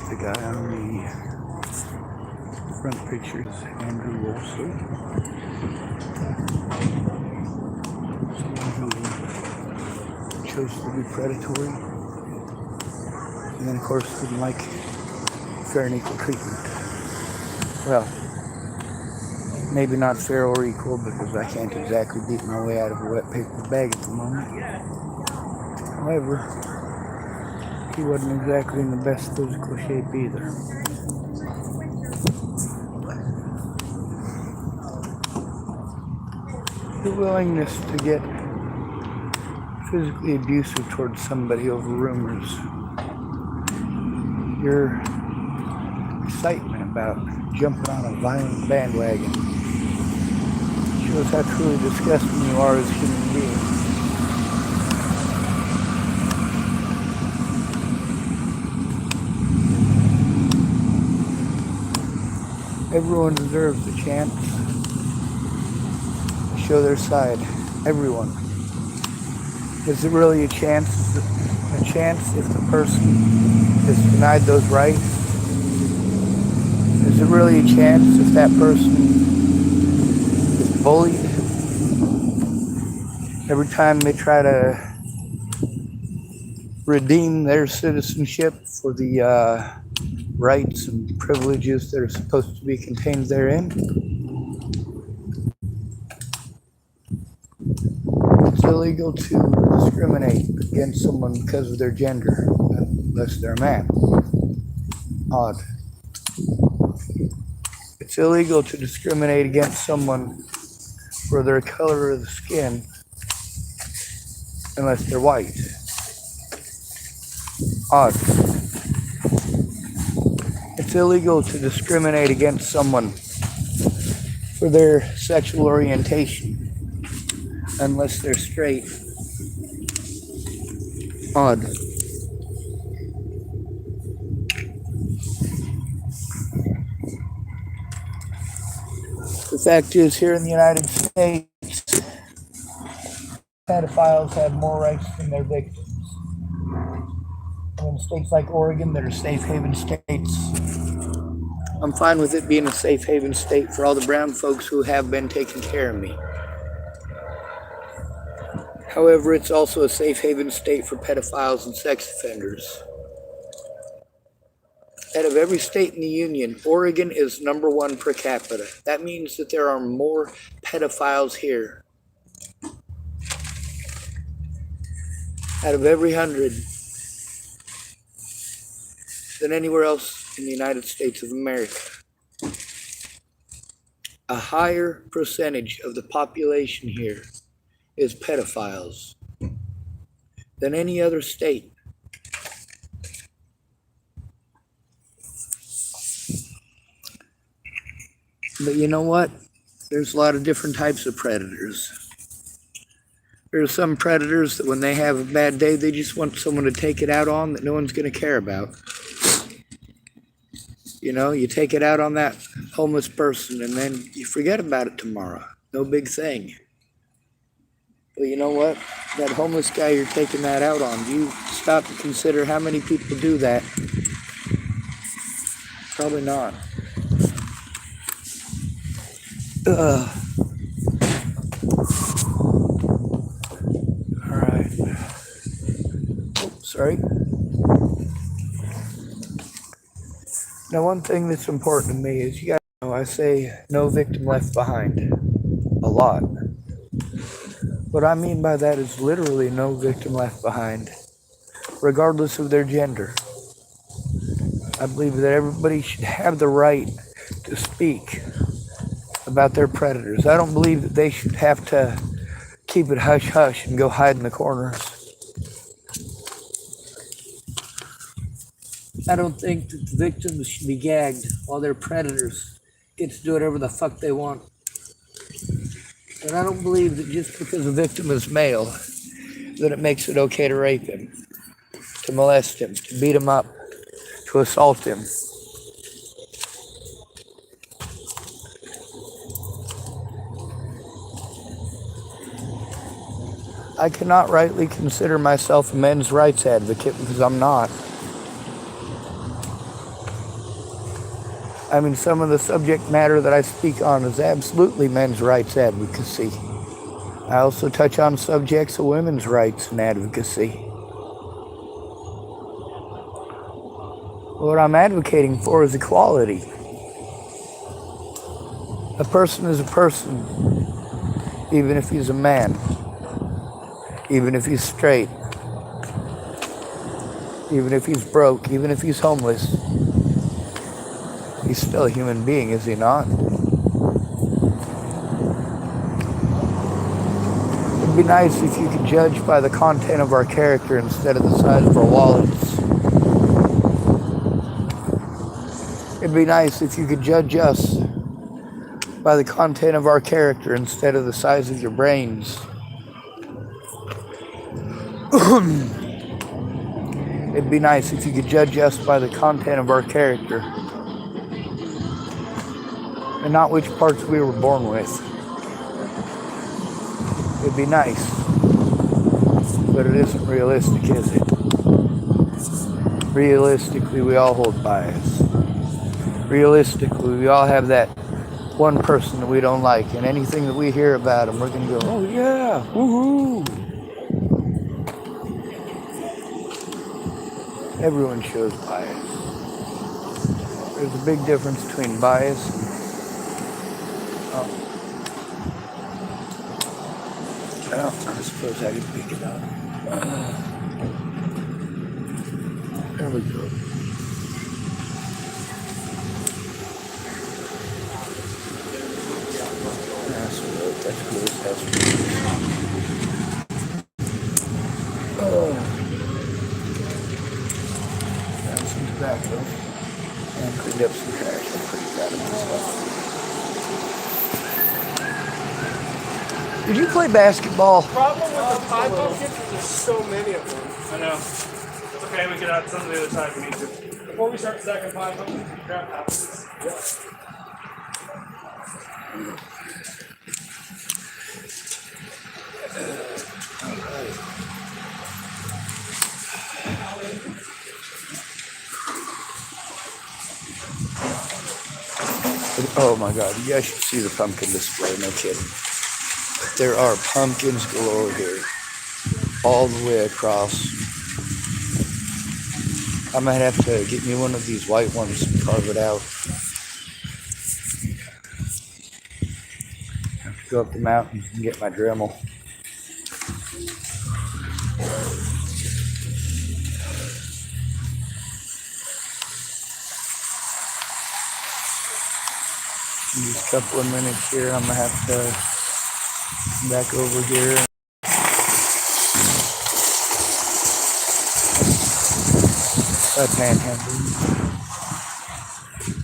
The guy on the front picture is Andrew Wolseley, someone who chose to be predatory, and then of course didn't like fair and equal treatment. Well, maybe not fair or equal, because I can't exactly beat my way out of a wet paper bag at the moment. However, he wasn't exactly in the best physical shape either. The willingness to get physically abusive towards somebody over rumors, your excitement about jumping on a violent bandwagon, shows how truly disgusting you are as a human being. Everyone deserves a chance to show their side. Everyone. Is it really a chance? A chance if the person is denied those rights? Is it really a chance if that person is bullied? Every time they try to redeem their citizenship for the rights and privileges that are supposed to be contained therein. It's illegal to discriminate against someone because of their gender, unless they're a man. Odd. It's illegal to discriminate against someone for their color of the skin, unless they're white. Odd. It's illegal to discriminate against someone for their sexual orientation, unless they're straight. Odd. The fact is, here in the United States, pedophiles have more rights than their victims. In states like Oregon that are safe haven states, I'm fine with it being a safe haven state for all the brown folks who have been taking care of me. However, it's also a safe haven state for pedophiles and sex offenders. Out of every state in the union, Oregon is number one per capita. That means that there are more pedophiles here. Out of every 100 than anywhere else in the United States of America. A higher percentage of the population here is pedophiles than any other state. But you know what? There's a lot of different types of predators. There are some predators that when they have a bad day, they just want someone to take it out on that no one's going to care about. You know, you take it out on that homeless person and then you forget about it tomorrow. No big thing. But you know what? That homeless guy you're taking that out on, do you stop to consider how many people do that? Probably not. Alright. Oh, sorry. Now, one thing that's important to me is, you guys know, I say no victim left behind a lot. What I mean by that is literally no victim left behind, regardless of their gender. I believe that everybody should have the right to speak about their predators. I don't believe that they should have to keep it hush-hush and go hide in the corners. I don't think that the victims should be gagged while their predators get to do whatever the fuck they want. And I don't believe that just because a victim is male, that it makes it okay to rape him, to molest him, to beat him up, to assault him. I cannot rightly consider myself a men's rights advocate because I'm not. I mean, some of the subject matter that I speak on is absolutely men's rights advocacy. I also touch on subjects of women's rights and advocacy. What I'm advocating for is equality. A person is a person, even if he's a man, even if he's straight, even if he's broke, even if he's homeless. He's still a human being, is he not? It'd be nice if you could judge by the content of our character instead of the size of our wallets. It'd be nice if you could judge us by the content of our character instead of the size of your brains. It'd be nice if you could judge us by the content of our character and not which parts we were born with. It'd be nice, but it isn't realistic, is it? Realistically, we all hold bias. Realistically, we all have that one person that we don't like, and anything that we hear about them, we're going to go, oh yeah, woohoo. Everyone shows bias. There's a big difference between bias and I suppose I could pick it up. There we go. That's good. That's good. Oh. Got some tobacco. And cleaned up some trash. I'm pretty proud of myself. Did you play basketball? The problem with the pie pumpkins is there's so many of them. I know. It's okay, we can add some to the other side if we need to. Before we start stacking pie pumpkins, grab apples. Yep. Oh my God, you guys should see the pumpkin display, no kidding. There are pumpkins galore here, all the way across. I might have to get me one of these white ones and carve it out. I have to go up the mountain and get my Dremel. In just a couple of minutes here, I'm gonna have to come back over here. Panhandling.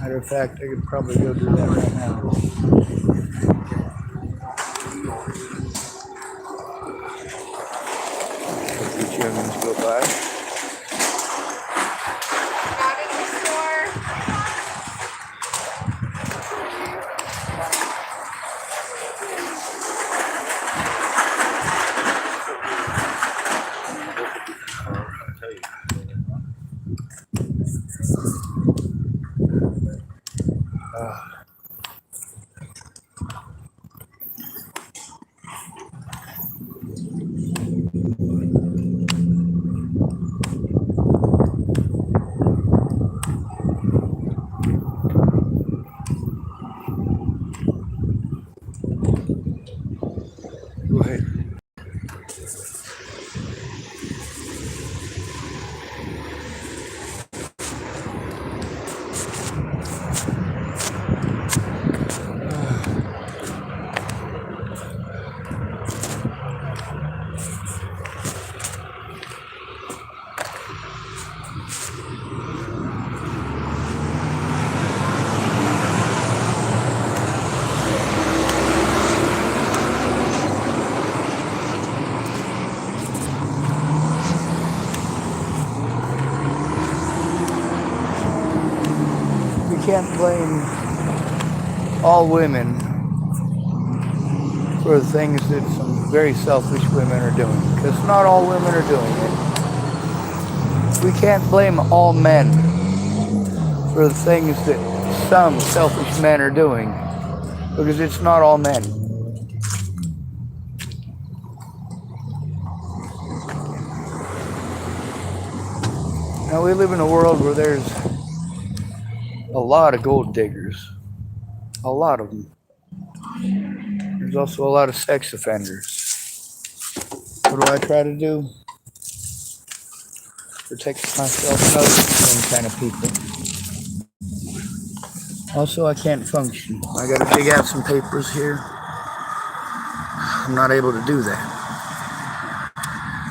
Matter of fact, I could probably go do that right now. If the Germans go by. Not in the store. Go ahead. We can't blame all women for the things that some very selfish women are doing, because not all women are doing it. We can't blame all men for the things that some selfish men are doing, because it's not all men. Now we live in a world where there's a lot of gold diggers. A lot of them. There's also a lot of sex offenders. What do I try to do? Protect myself and those kind of people. Also, I can't function. I gotta dig out some papers here. I'm not able to do that.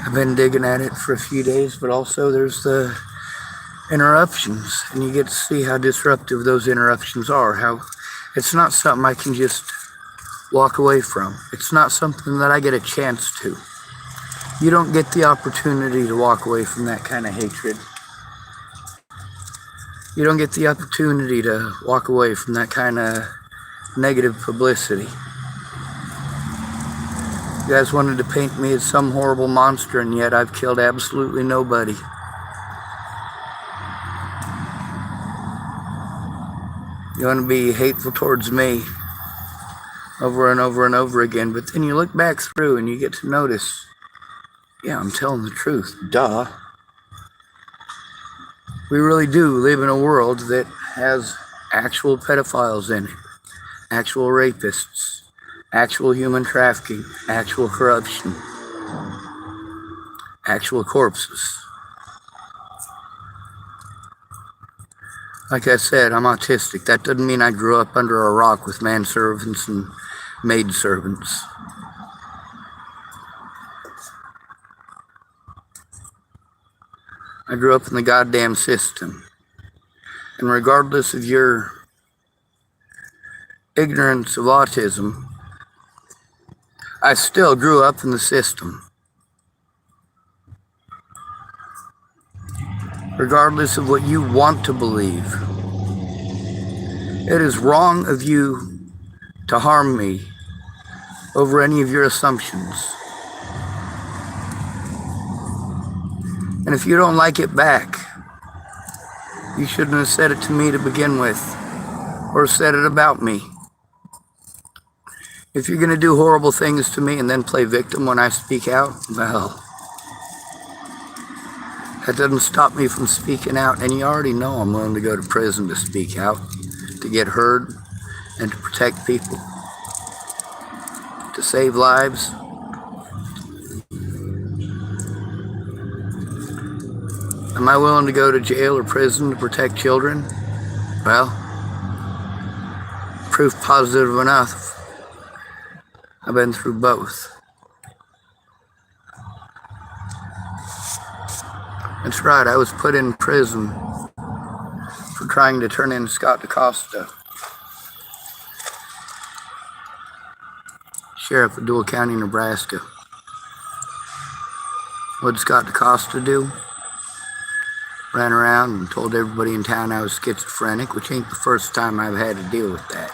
I've been digging at it for a few days, but also there's the interruptions, and you get to see how disruptive those interruptions are. How it's not something I can just walk away from. It's not something that I get a chance to. You don't get the opportunity to walk away from that kind of hatred. You don't get the opportunity to walk away from that kind of negative publicity. You guys wanted to paint me as some horrible monster, and yet I've killed absolutely nobody. You want to be hateful towards me over and over and over again, but then you look back through and you get to notice, yeah, I'm telling the truth. Duh. We really do live in a world that has actual pedophiles in it, actual rapists, actual human trafficking, actual corruption, actual corpses. Like I said, I'm autistic. That doesn't mean I grew up under a rock with manservants and maidservants. I grew up in the goddamn system. And regardless of your ignorance of autism, I still grew up in the system. Regardless of what you want to believe, it is wrong of you to harm me over any of your assumptions. And if you don't like it back, you shouldn't have said it to me to begin with, or said it about me. If you're going to do horrible things to me and then play victim when I speak out, well, that doesn't stop me from speaking out. And you already know I'm willing to go to prison to speak out, to get heard, and to protect people, to save lives. Am I willing to go to jail or prison to protect children? Well, proof positive enough. I've been through both. That's right, I was put in prison for trying to turn in Scott DaCosta, Sheriff of Dual County, Nebraska. What did Scott DaCosta do? Ran around and told everybody in town I was schizophrenic, which ain't the first time I've had to deal with that.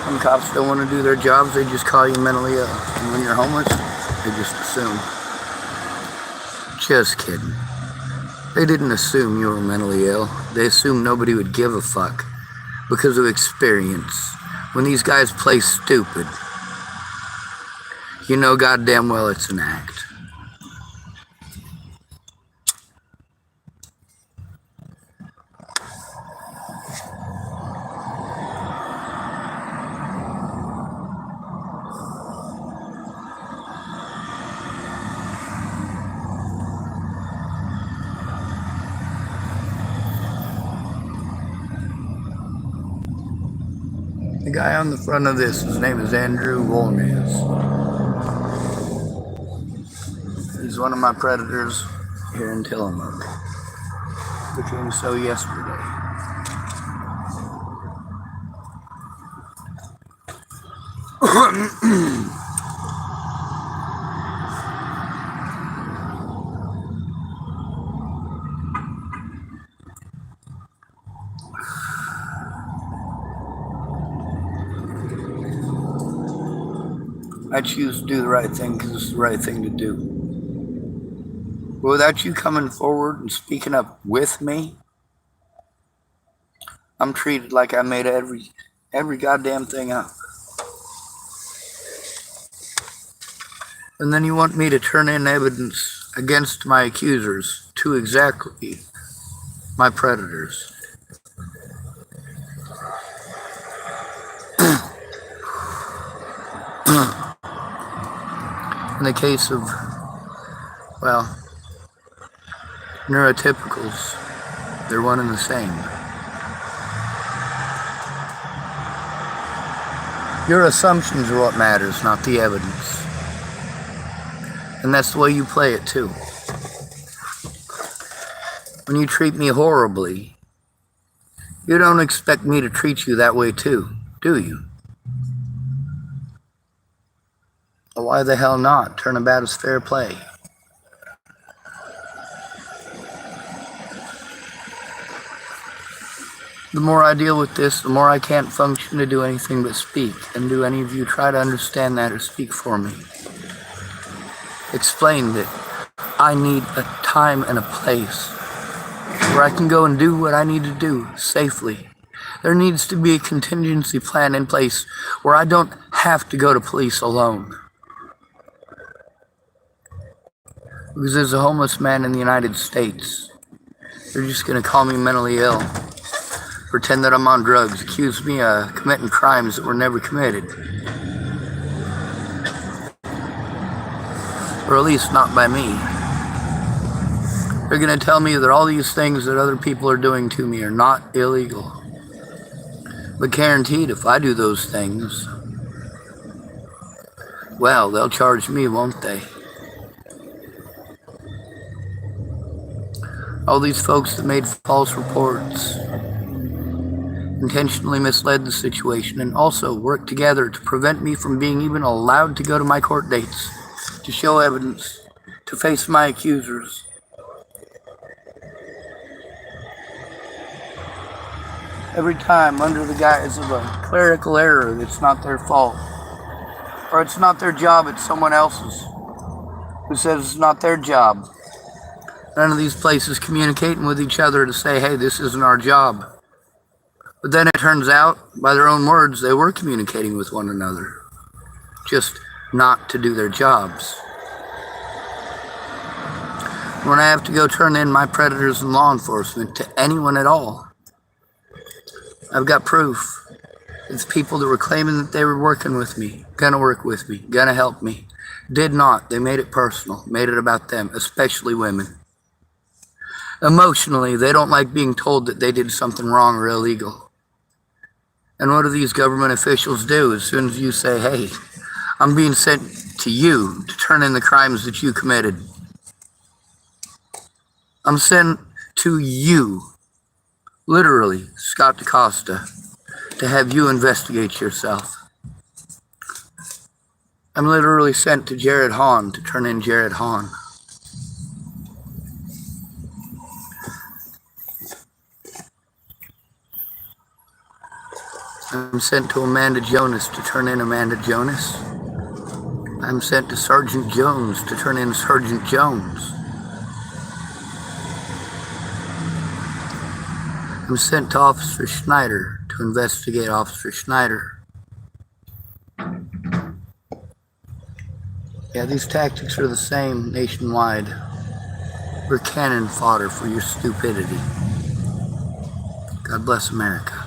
When cops don't want to do their jobs, they just call you mentally ill. And when you're homeless, they just assume. Just kidding. They didn't assume you were mentally ill. They assumed nobody would give a fuck because of experience. When these guys play stupid, you know goddamn well it's an act. The guy on the front of this, his name is Andrew Wolnez. He's one of my predators here in Tillamook. Became so yesterday. I choose to do the right thing because it's the right thing to do. But without you coming forward and speaking up with me, I'm treated like I made every goddamn thing up. And then you want me to turn in evidence against my accusers to exactly my predators. In the case of, well, neurotypicals, they're one and the same. Your assumptions are what matters, not the evidence. And that's the way you play it too. When you treat me horribly, you don't expect me to treat you that way too, do you? Well, why the hell not? Turnabout is fair play. The more I deal with this, the more I can't function to do anything but speak. And do any of you try to understand that or speak for me? Explain that I need a time and a place where I can go and do what I need to do safely. There needs to be a contingency plan in place where I don't have to go to police alone. Because there's a homeless man in the United States. They're just going to call me mentally ill, pretend that I'm on drugs, accuse me of committing crimes that were never committed. Or at least not by me. They're going to tell me that all these things that other people are doing to me are not illegal. But guaranteed, if I do those things, well, they'll charge me, won't they? All these folks that made false reports intentionally misled the situation and also worked together to prevent me from being even allowed to go to my court dates, to show evidence, to face my accusers. Every time under the guise of a clerical error that's not their fault, or it's not their job, it's someone else's, who says it's not their job. None of these places communicating with each other to say, hey, this isn't our job. But then it turns out, by their own words, they were communicating with one another, just not to do their jobs. When I have to go turn in my predators in law enforcement to anyone at all, I've got proof. It's people that were claiming that they were working with me, gonna work with me, gonna help me. Did not. They made it personal, made it about them, especially women. Emotionally, they don't like being told that they did something wrong or illegal. And what do these government officials do as soon as you say, hey, I'm being sent to you to turn in the crimes that you committed? I'm sent to you, literally, Scott DaCosta, to have you investigate yourself. I'm literally sent to Jared Hahn to turn in Jared Hahn. I'm sent to Amanda Jonas to turn in Amanda Jonas. I'm sent to Sergeant Jones to turn in Sergeant Jones. I'm sent to Officer Schneider to investigate Officer Schneider. Yeah, these tactics are the same nationwide. We're cannon fodder for your stupidity. God bless America.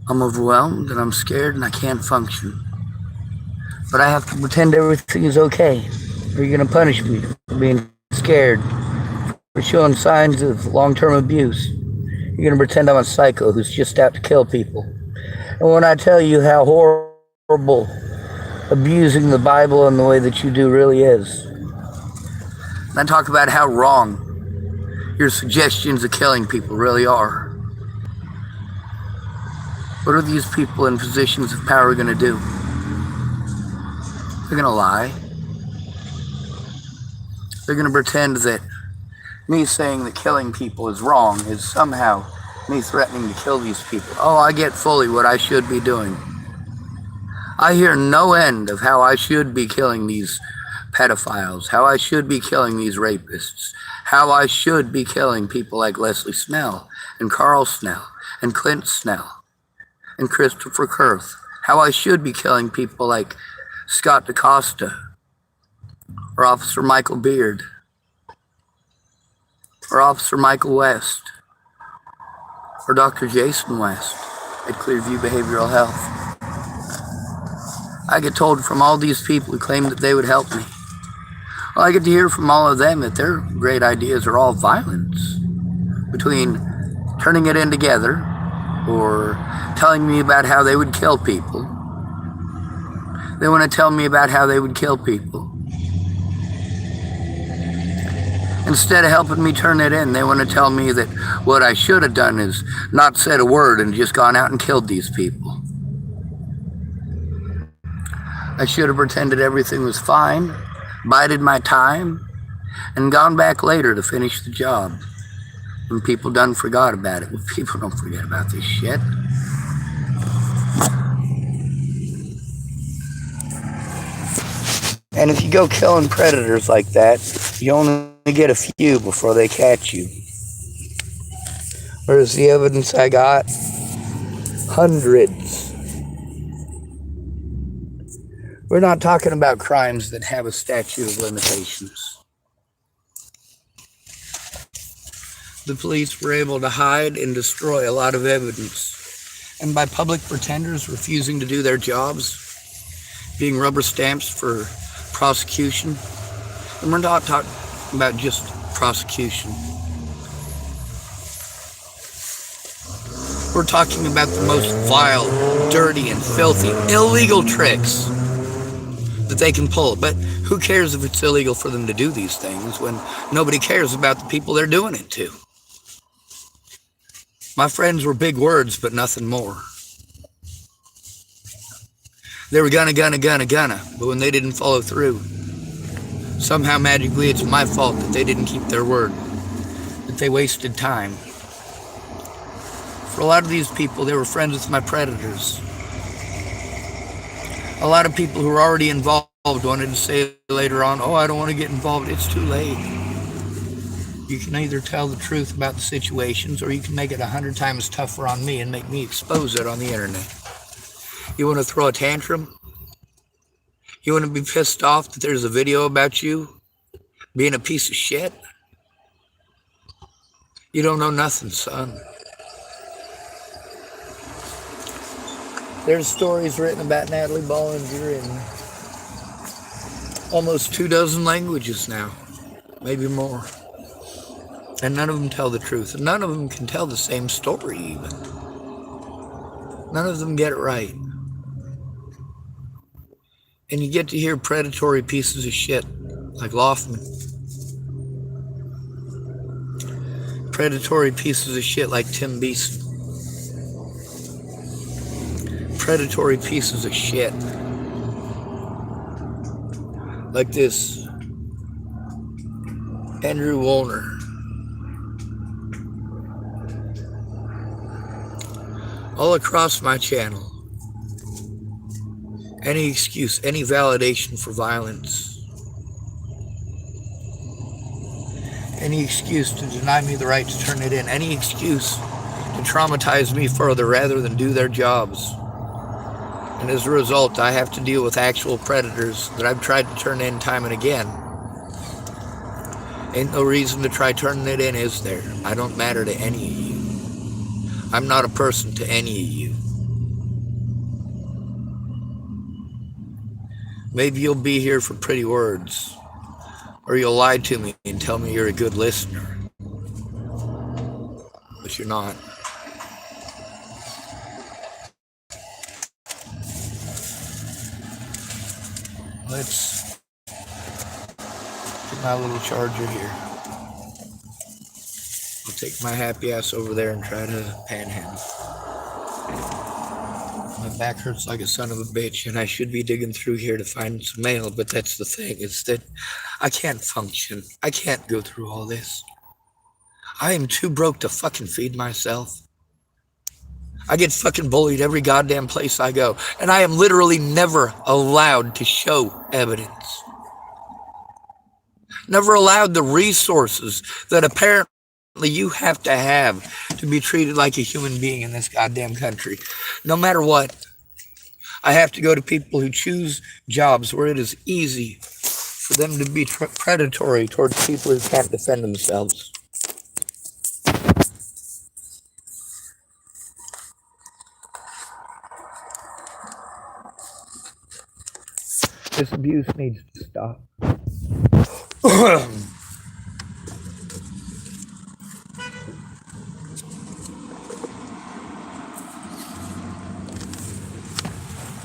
I'm overwhelmed and I'm scared and I can't function. But I have to pretend everything is okay. Or you're going to punish me for being scared, for showing signs of long-term abuse. You're going to pretend I'm a psycho who's just out to kill people. And when I tell you how horrible abusing the Bible in the way that you do really is, and I talk about how wrong your suggestions of killing people really are, what are these people in positions of power going to do? They're going to lie. They're going to pretend that me saying that killing people is wrong is somehow me threatening to kill these people. Oh, I get fully what I should be doing. I hear no end of how I should be killing these pedophiles, how I should be killing these rapists, how I should be killing people like Leslie Snell and Carl Snell and Clint Snell and Christopher Kurth, how I should be killing people like Scott DaCosta or Officer Michael Beard or Officer Michael West or Dr. Jason West at Clearview Behavioral Health. I get told from all these people who claim that they would help me. Well, I get to hear from all of them that their great ideas are all violence. Between turning it in together or telling me about how they would kill people. They want to tell me about how they would kill people. Instead of helping me turn it in, they want to tell me that what I should have done is not said a word and just gone out and killed these people. I should have pretended everything was fine, bided my time, and gone back later to finish the job when people done forgot about it. Well, people don't forget about this shit. And if you go killing predators like that, you only get a few before they catch you. Whereas the evidence I got, hundreds. We're not talking about crimes that have a statute of limitations. The police were able to hide and destroy a lot of evidence. And by public pretenders refusing to do their jobs, being rubber stamps for prosecution, and we're not talking about just prosecution. We're talking about the most vile, dirty, and filthy, illegal tricks that they can pull. But who cares if it's illegal for them to do these things when nobody cares about the people they're doing it to? My friends were big words, but nothing more. They were gonna, but when they didn't follow through, somehow magically it's my fault that they didn't keep their word, that they wasted time. For a lot of these people, they were friends with my predators. A lot of people who were already involved wanted to say later on, oh, I don't want to get involved. It's too late. You can either tell the truth about the situations or you can make it 100 times tougher on me and make me expose it on the internet. You want to throw a tantrum? You want to be pissed off that there's a video about you being a piece of shit? You don't know nothing, son. There's stories written about Natalie Bollinger in almost 24 languages now, maybe more. And none of them tell the truth. And none of them can tell the same story even. None of them get it right. And you get to hear predatory pieces of shit like Loftman. Predatory pieces of shit like Tim Beeson. Predatory pieces of shit like this Andrew Woolner. All across my channel. Any excuse, any validation for violence. Any excuse to deny me the right to turn it in. Any excuse to traumatize me further rather than do their jobs. And as a result, I have to deal with actual predators that I've tried to turn in time and again. Ain't no reason to try turning it in, is there? I don't matter to any of you. I'm not a person to any of you. Maybe you'll be here for pretty words, or you'll lie to me and tell me you're a good listener. But you're not. Let's get my little charger here. I'll take my happy ass over there and try to panhandle. My back hurts like a son of a bitch, and I should be digging through here to find some mail, but that's the thing, is that I can't function. I can't go through all this. I am too broke to fucking feed myself. I get fucking bullied every goddamn place I go, and I am literally never allowed to show evidence. never allowed the resources that apparently you have to be treated like a human being in this goddamn country. No matter what, I have to go to people who choose jobs where it is easy for them to be predatory towards people who can't defend themselves. This abuse needs to stop.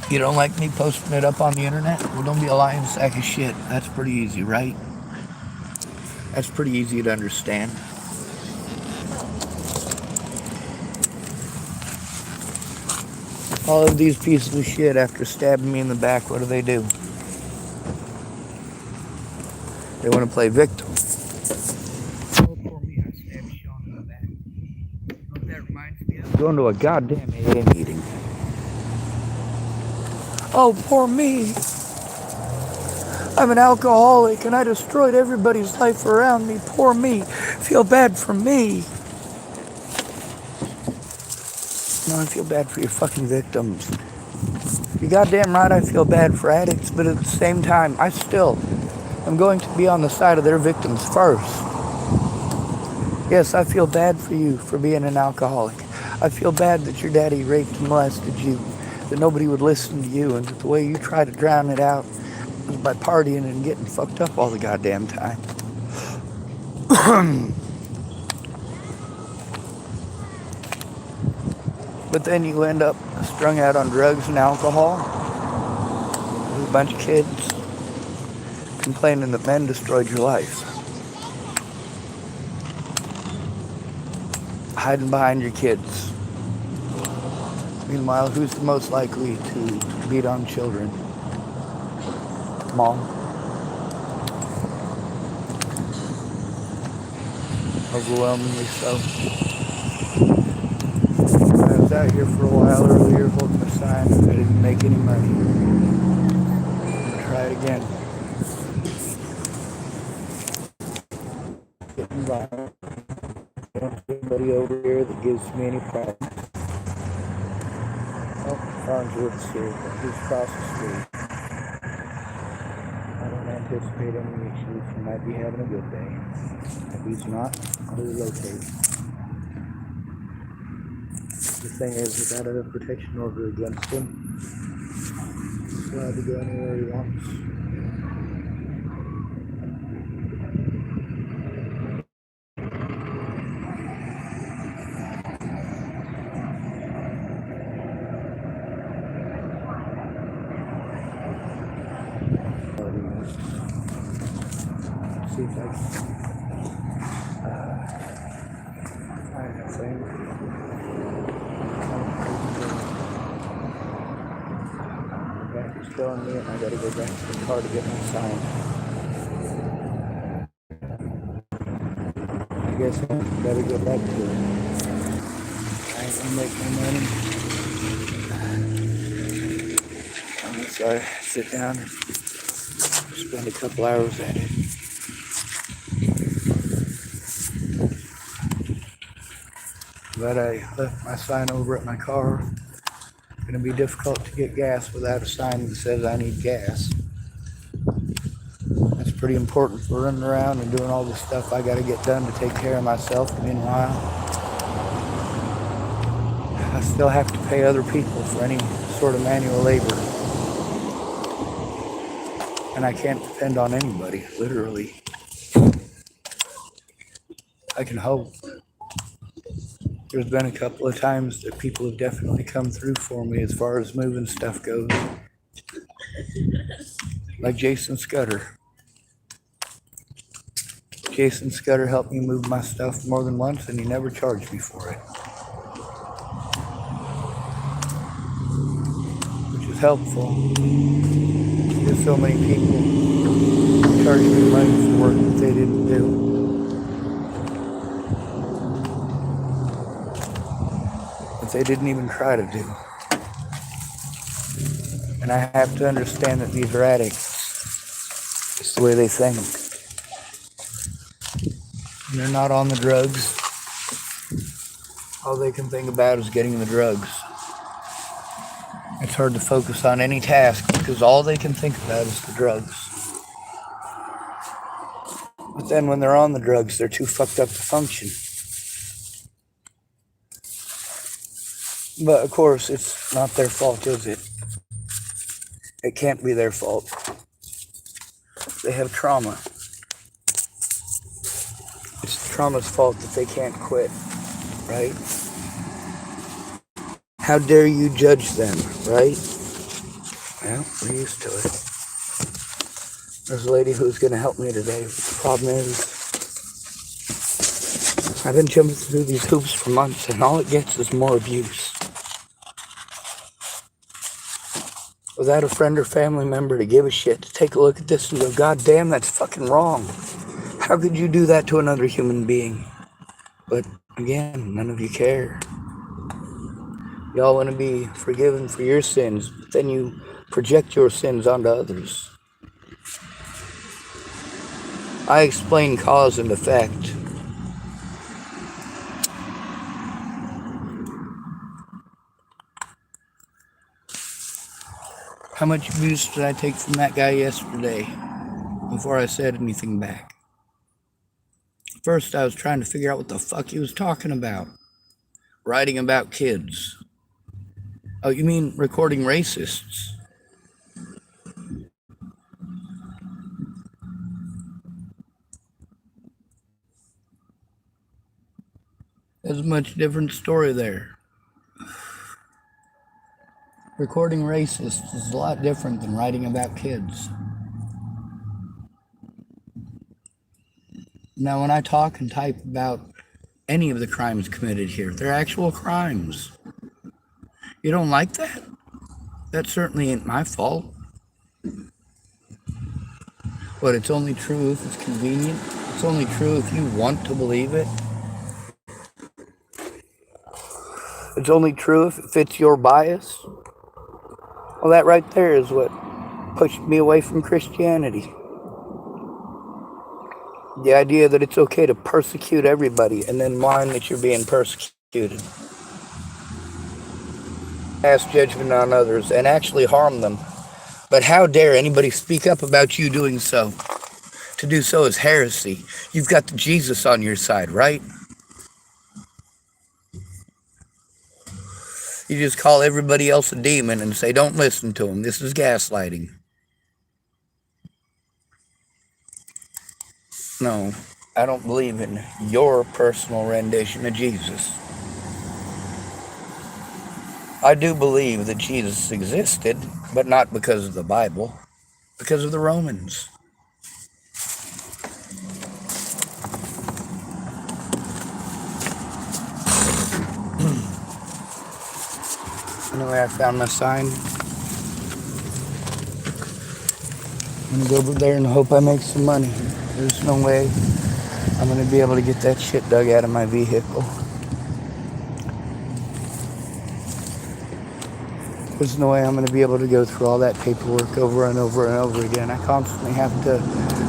You don't like me posting it up on the internet? Well, don't be a lying sack of shit. That's pretty easy, right? That's pretty easy to understand. All of these pieces of shit, after stabbing me in the back, what do? They want to play victim. Oh, poor me, I stabbed Sean in the back. You know what that reminds me of? Going to a goddamn AA meeting. Oh, poor me. I'm an alcoholic and I destroyed everybody's life around me. Poor me. Feel bad for me. No, I feel bad for your fucking victims. You're goddamn right I feel bad for addicts, but at the same time, I still am going to be on the side of their victims first. Yes, I feel bad for you for being an alcoholic. I feel bad that your daddy raped and molested you, that nobody would listen to you, and that the way you try to drown it out was by partying and getting fucked up all the goddamn time. But then you end up strung out on drugs and alcohol. There's a bunch of kids complaining that men destroyed your life. Hiding behind your kids. Meanwhile, who's the most likely to beat on children? Mom. Overwhelmingly so. I was out here for a while earlier holding a sign and I didn't make any money. I'm gonna try it again. Getting by. Don't see anybody over here that gives me any problems. Oh, Farnsworth's here. He's across the street. I don't anticipate any issues. He might be having a good day. If he's not, I'll relocate. The thing is, without a protection order against him, he's allowed to go anywhere he wants. See if I can find that thing. He's telling me and I gotta go back to the car to get my sign. I guess I gotta go back to it. I ain't gonna make no money unless I sit down and spend a couple hours at it. But I left my sign over at my car. It's going to be difficult to get gas without a sign that says I need gas. That's pretty important for running around and doing all the stuff I got to get done to take care of myself. Meanwhile, I still have to pay other people for any sort of manual labor. And I can't depend on anybody, literally. I can hope. There's been a couple of times that people have definitely come through for me as far as moving stuff goes. Like Jason Scudder. Jason Scudder helped me move my stuff more than once and he never charged me for it. Which is helpful. Because so many people charge me money for work that they didn't do. They didn't even try to do. And I have to understand that these are addicts. It's the way they think. and they're not on the drugs, all they can think about is getting the drugs. It's hard to focus on any task because all they can think about is the drugs. But then when they're on the drugs, they're too fucked up to function. But of course, it's not their fault, is it? It can't be their fault. They have trauma. It's the trauma's fault that they can't quit, right? How dare you judge them, right? Well, we're used to it. There's a lady who's going to help me today. The problem is, I've been jumping through these hoops for months, and all it gets is more abuse. Without a friend or family member to give a shit, to take a look at this and go, God damn, that's fucking wrong. How could you do that to another human being? But again, none of you care. Y'all want to be forgiven for your sins, but then you project your sins onto others. I explain cause and effect. How much abuse did I take from that guy yesterday before I said anything back? First, I was trying to figure out what the fuck he was talking about. Writing about kids. Oh, you mean recording racists? There's a much different story there. Recording racists is a lot different than writing about kids. Now, when I talk and type about any of the crimes committed here, they're actual crimes. You don't like that? That certainly ain't my fault. But it's only true if it's convenient. It's only true if you want to believe it. It's only true if it fits your bias. Well, that right there is what pushed me away from Christianity. The idea that it's okay to persecute everybody and then whine that you're being persecuted. Pass judgment on others and actually harm them. But how dare anybody speak up about you doing so? To do so is heresy. You've got the Jesus on your side, right? You just call everybody else a demon and say, don't listen to them. This is gaslighting. No, I don't believe in your personal rendition of Jesus. I do believe that Jesus existed, but not because of the Bible, because of the Romans. Anyway, I found my sign. I'm gonna go over there and hope I make some money. There's no way I'm gonna be able to get that shit dug out of my vehicle. There's no way I'm gonna be able to go through all that paperwork over and over and over again. I constantly have to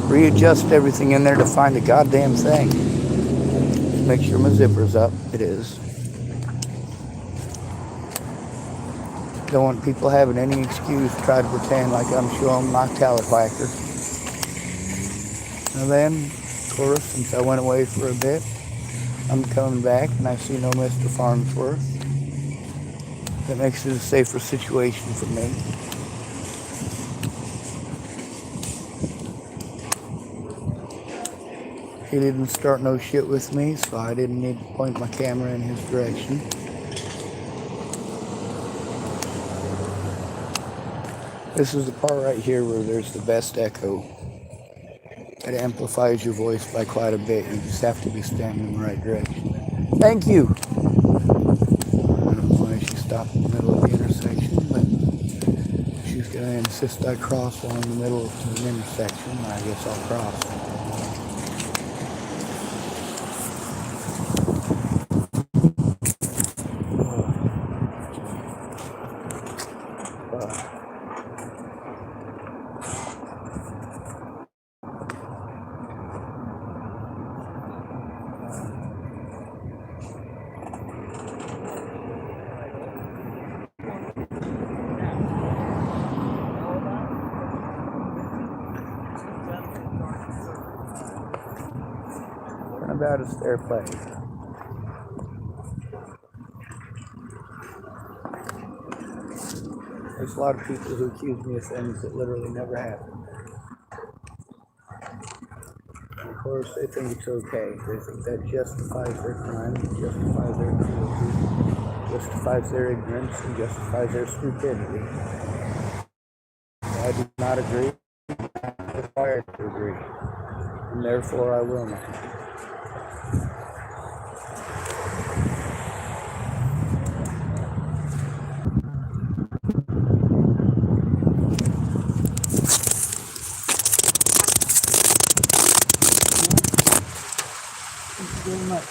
readjust everything in there to find a goddamn thing. Just make sure my zipper's up. It is. Don't want people having any excuse to try to pretend like I'm showing my talent whacker. And then, of course, since I went away for a bit, I'm coming back and I see no Mr. Farnsworth. That makes it a safer situation for me. He didn't start no shit with me, so I didn't need to point my camera in his direction. This is the part right here where there's the best echo. It amplifies your voice by quite a bit. You just have to be standing in the right direction. Thank you! I don't know why she stopped in the middle of the intersection, but she's going to insist I cross along the middle of the intersection. I guess I'll cross. about is fair play. There's a lot of people who accuse me of things that literally never happened. And of course, they think it's okay. They think that justifies their crime, justifies their cruelty, justifies their ignorance, and justifies their stupidity. I do not agree. I'm required to agree. And therefore I will not. Thank you very much.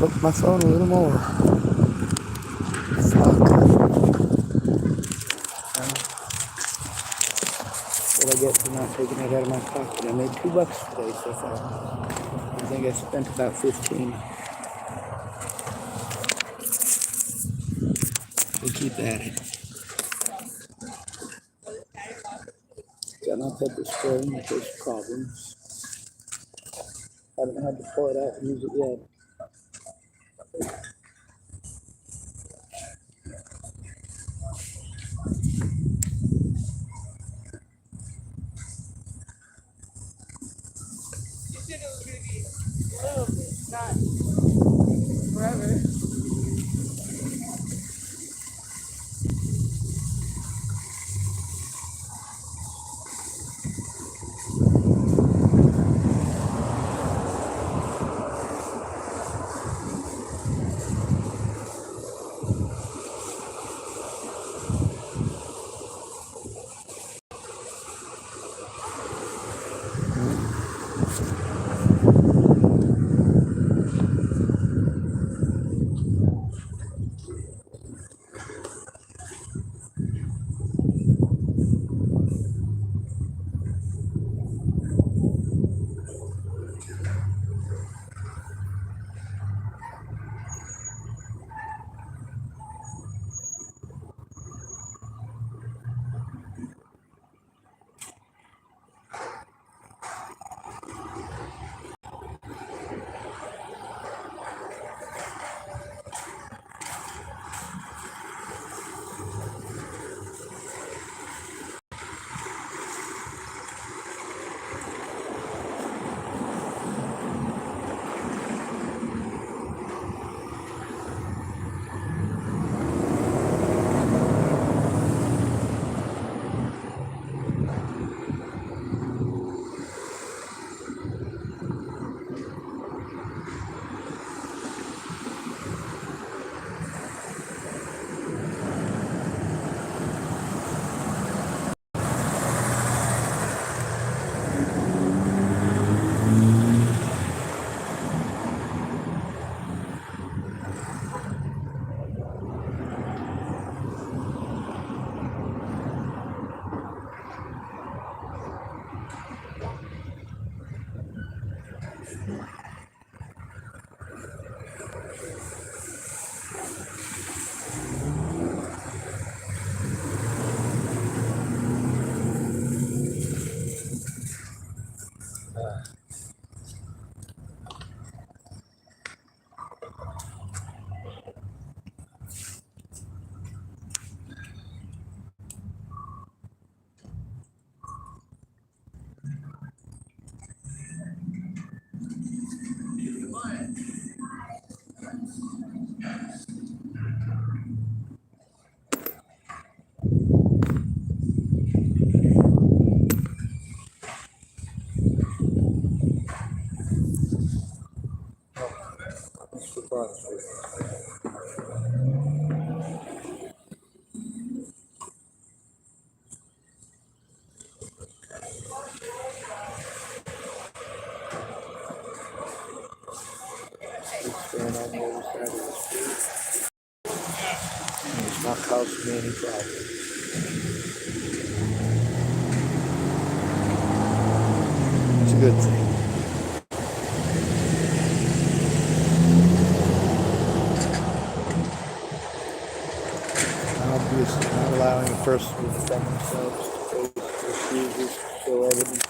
Look my phone a little more. Fuck. What I get for not taking it out of my pocket. I made $2 today so far. I think I spent about 15. We'll keep at it. Got my pepper spray in case of problems. Haven't had to pour it out and use it yet. You said it was gonna be a little bit, not forever. Stand on the other side of the street. And it's not causing me any problems. It's a good thing. Obviously not allowing person to defend themselves, to face accusers, to show evidence,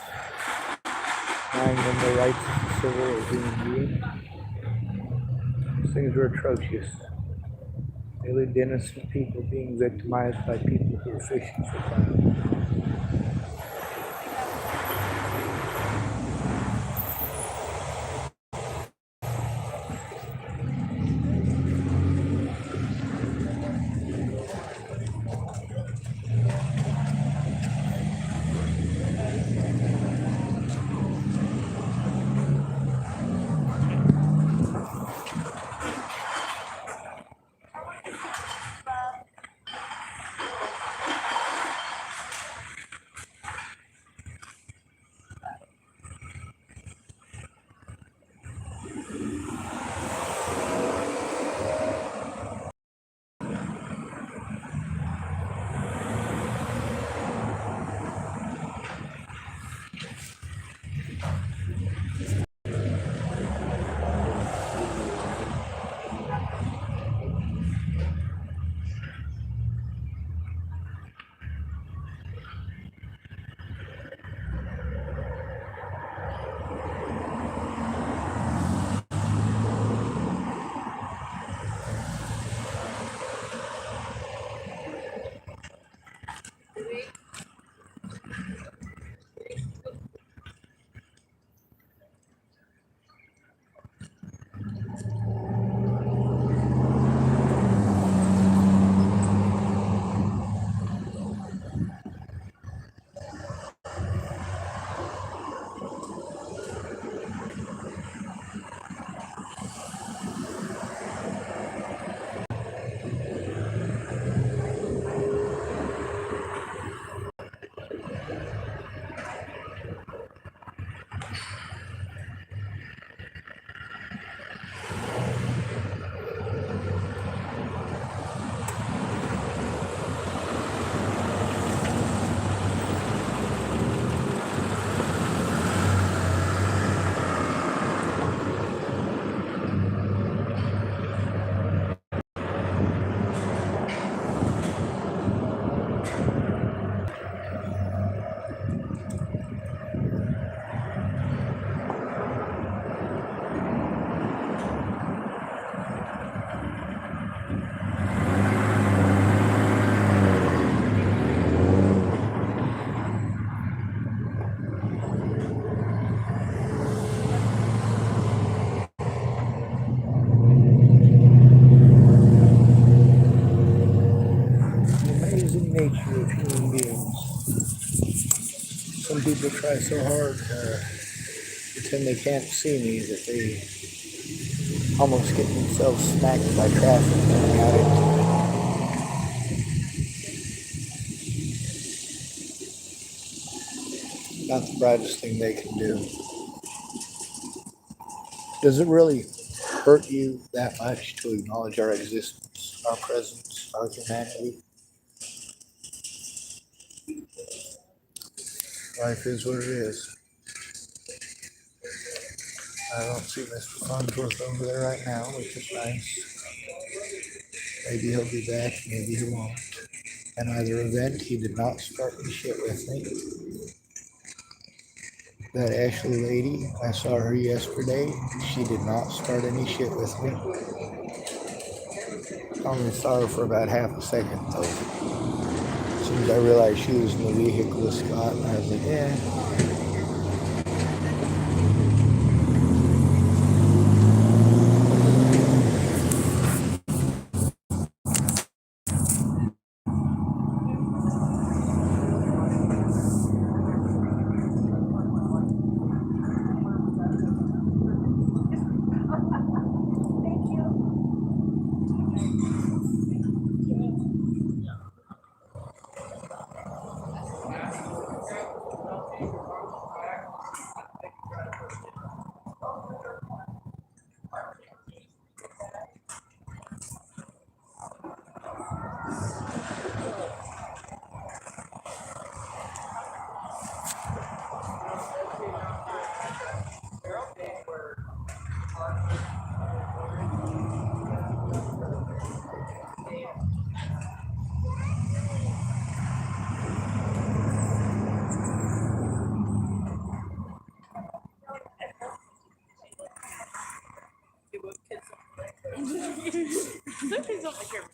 denying them their rights as a civil or human being. These things were atrocious. They lead to innocent people being victimized by people who are fishing for crime. Nature of human beings. Some people try so hard to pretend they can't see me that they almost get themselves smacked by traffic going out into it. Not the brightest thing they can do. Does it really hurt you that much to acknowledge our existence, our presence, our humanity? Life is what it is. I don't see Mr. Farnsworth over there right now, which is nice. Maybe he'll be back, maybe he won't. In either event, he did not start any shit with me. That Ashley lady, I saw her yesterday. She did not start any shit with me. I only saw her for about half a second, though. As soon as I realized she was in the vehicle with Scott, I was like, yeah. Something's on my camera.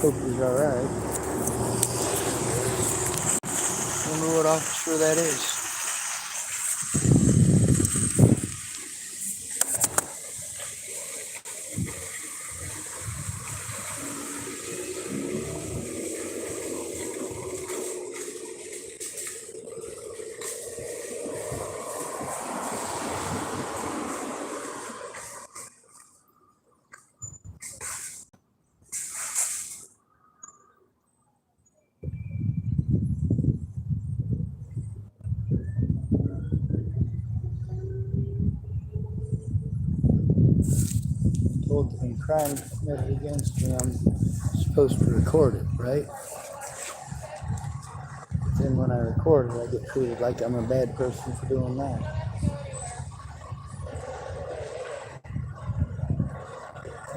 Hope he's alright. Wonder what officer that is. Told when crime committed against me, I'm supposed to record it, right? Then when I record it, I get treated like I'm a bad person for doing that.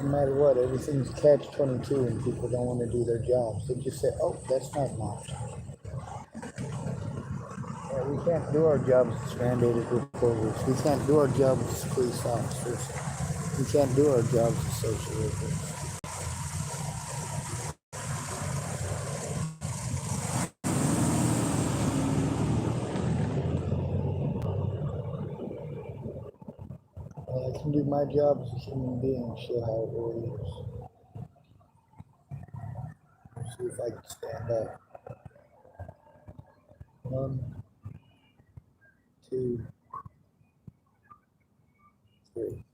No matter what, everything's catch-22 and people don't want to do their jobs. They just say, oh, that's not an option. Yeah, we can't do our jobs as mandated reporters. We can't do our jobs as police officers. We can't do our jobs as social workers. I can do my job as a human being, show how it really is. See if I can stand up. 1, 2, Three.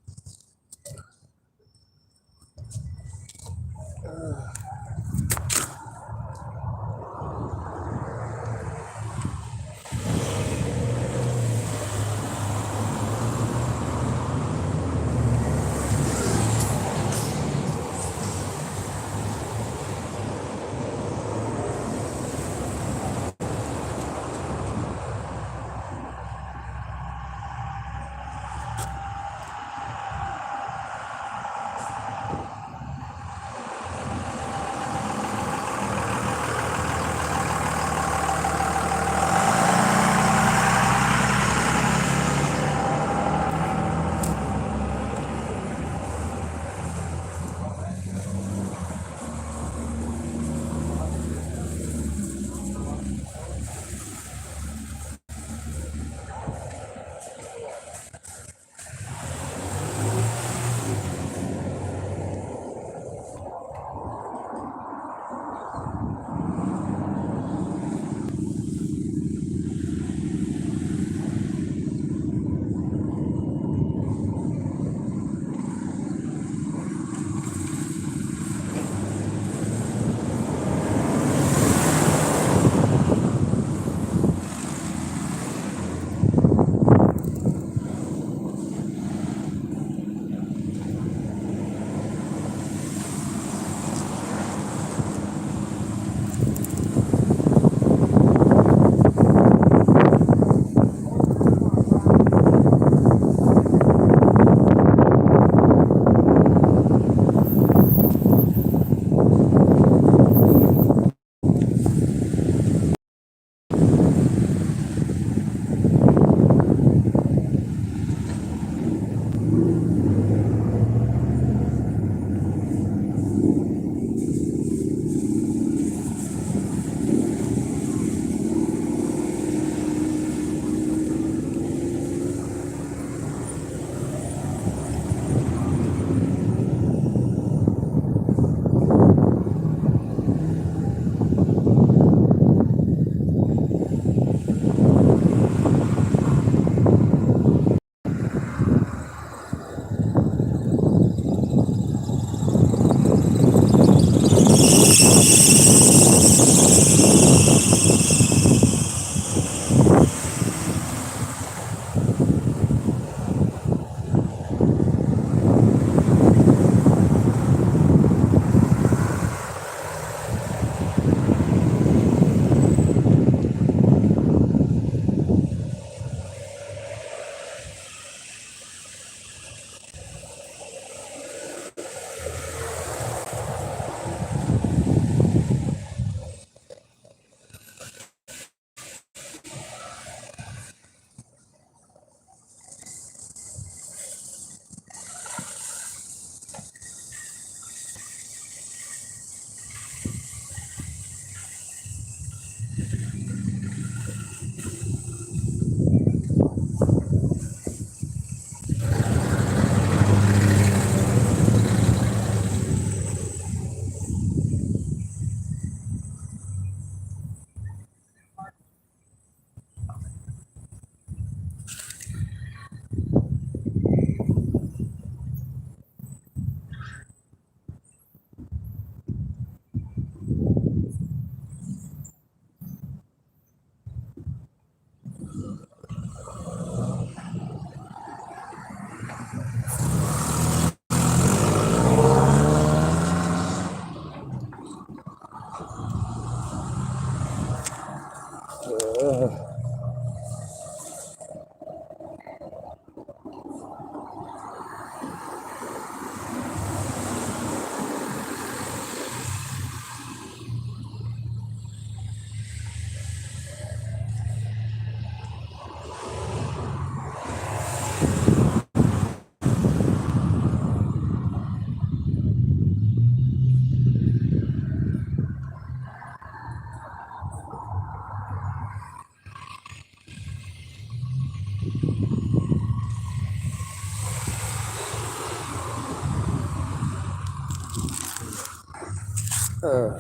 Uh,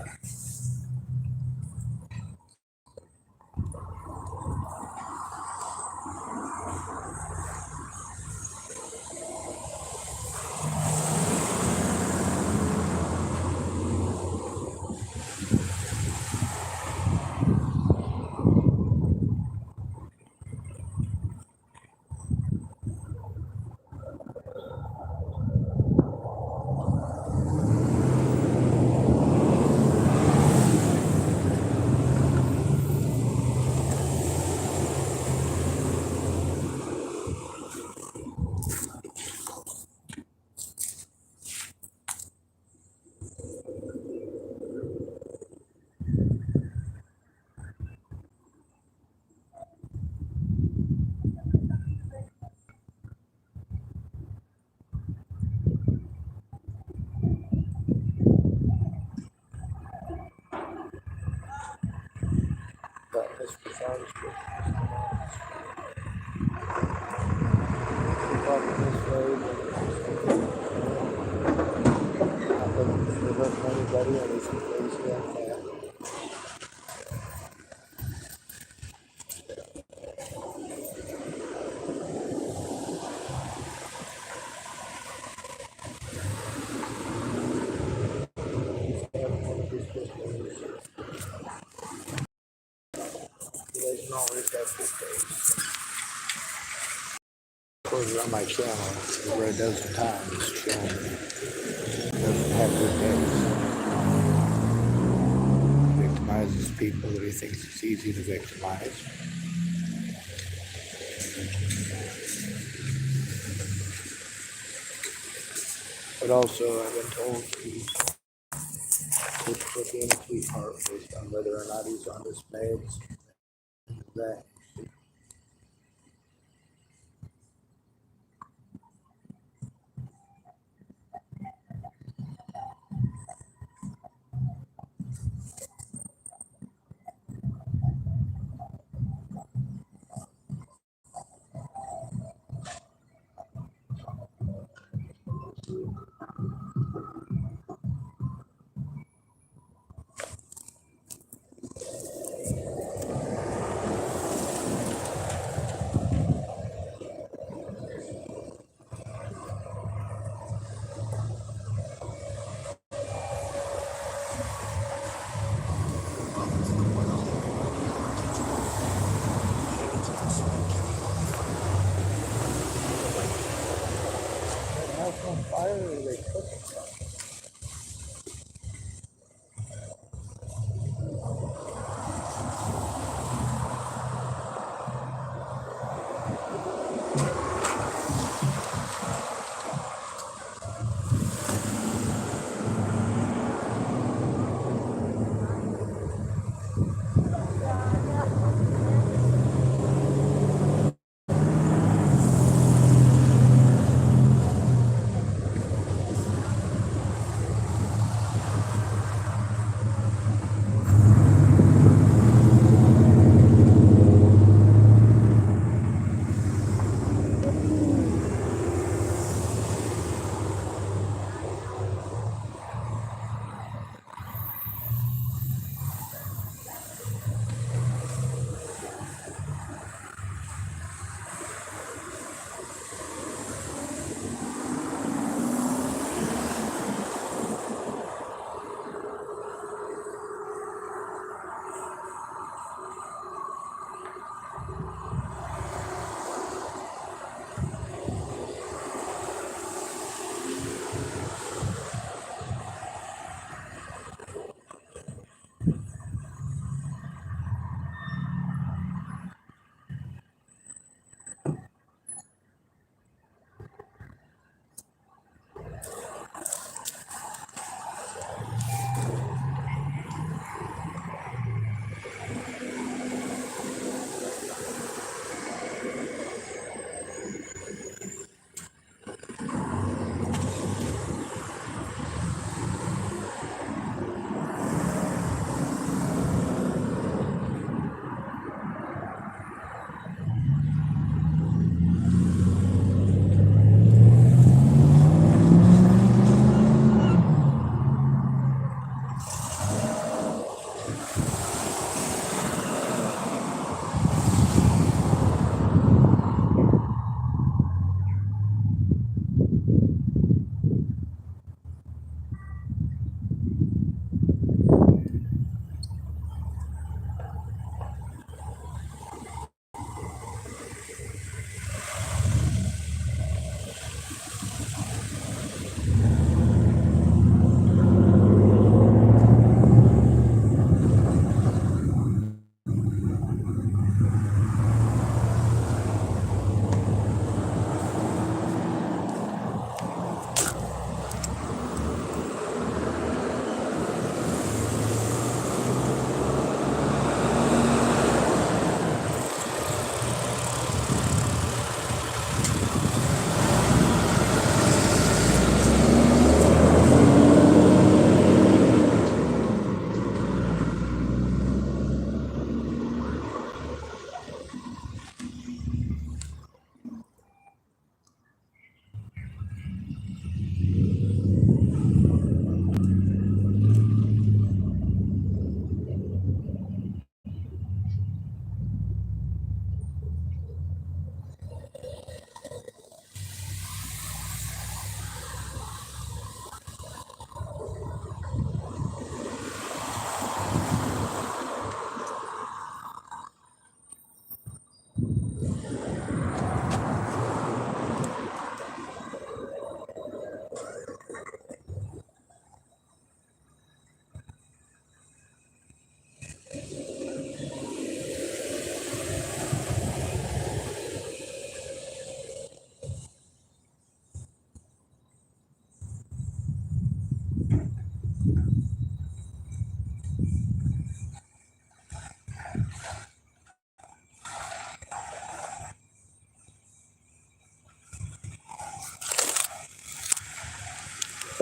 without a strip. We're talking this way, but not looking to hurt anybody or anything crazy like that. He doesn't always have good days. Put it on my channel over a dozen times showing he doesn't have good days. Victimizes people that he thinks it's easy to victimize. But also, I've been told he could be a sweetheart based on whether or not he's on his meds. That house on fire.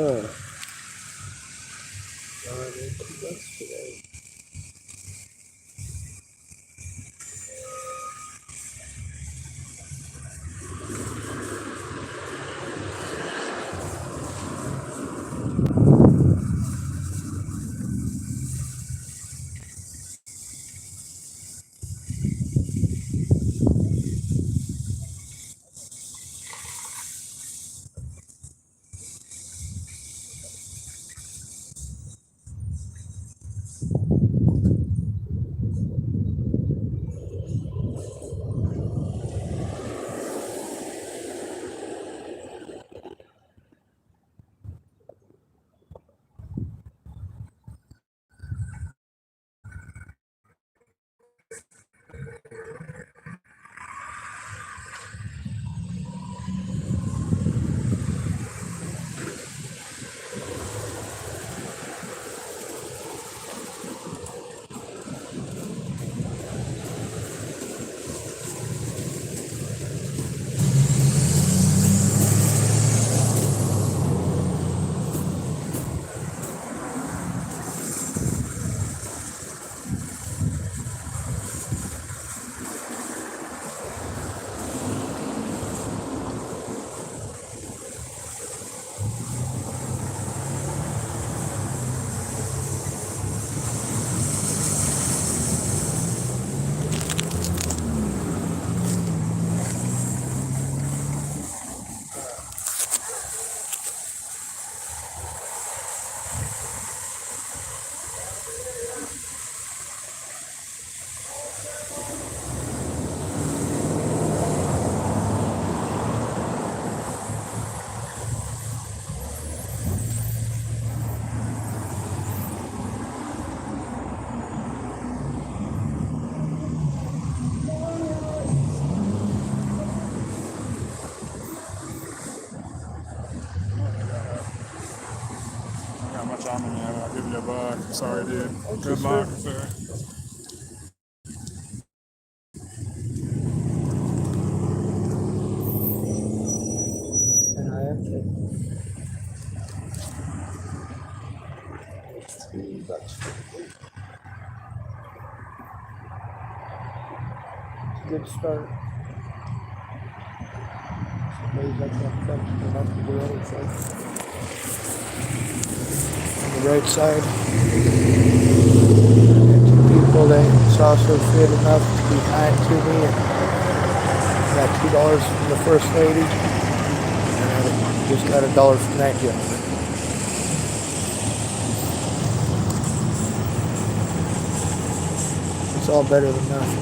$2 today. Got my time in there. I'll give you a buck. Sorry, dude. Thank you, Good sir. luck, sir. And I am taking $3 for the week. It's a good start. Some days I can't come enough to do anything. On the right side, and two people that saw so fit enough to be kind to me and got $2 from the first lady. And I just got $1 from that gentleman. It's all better than nothing.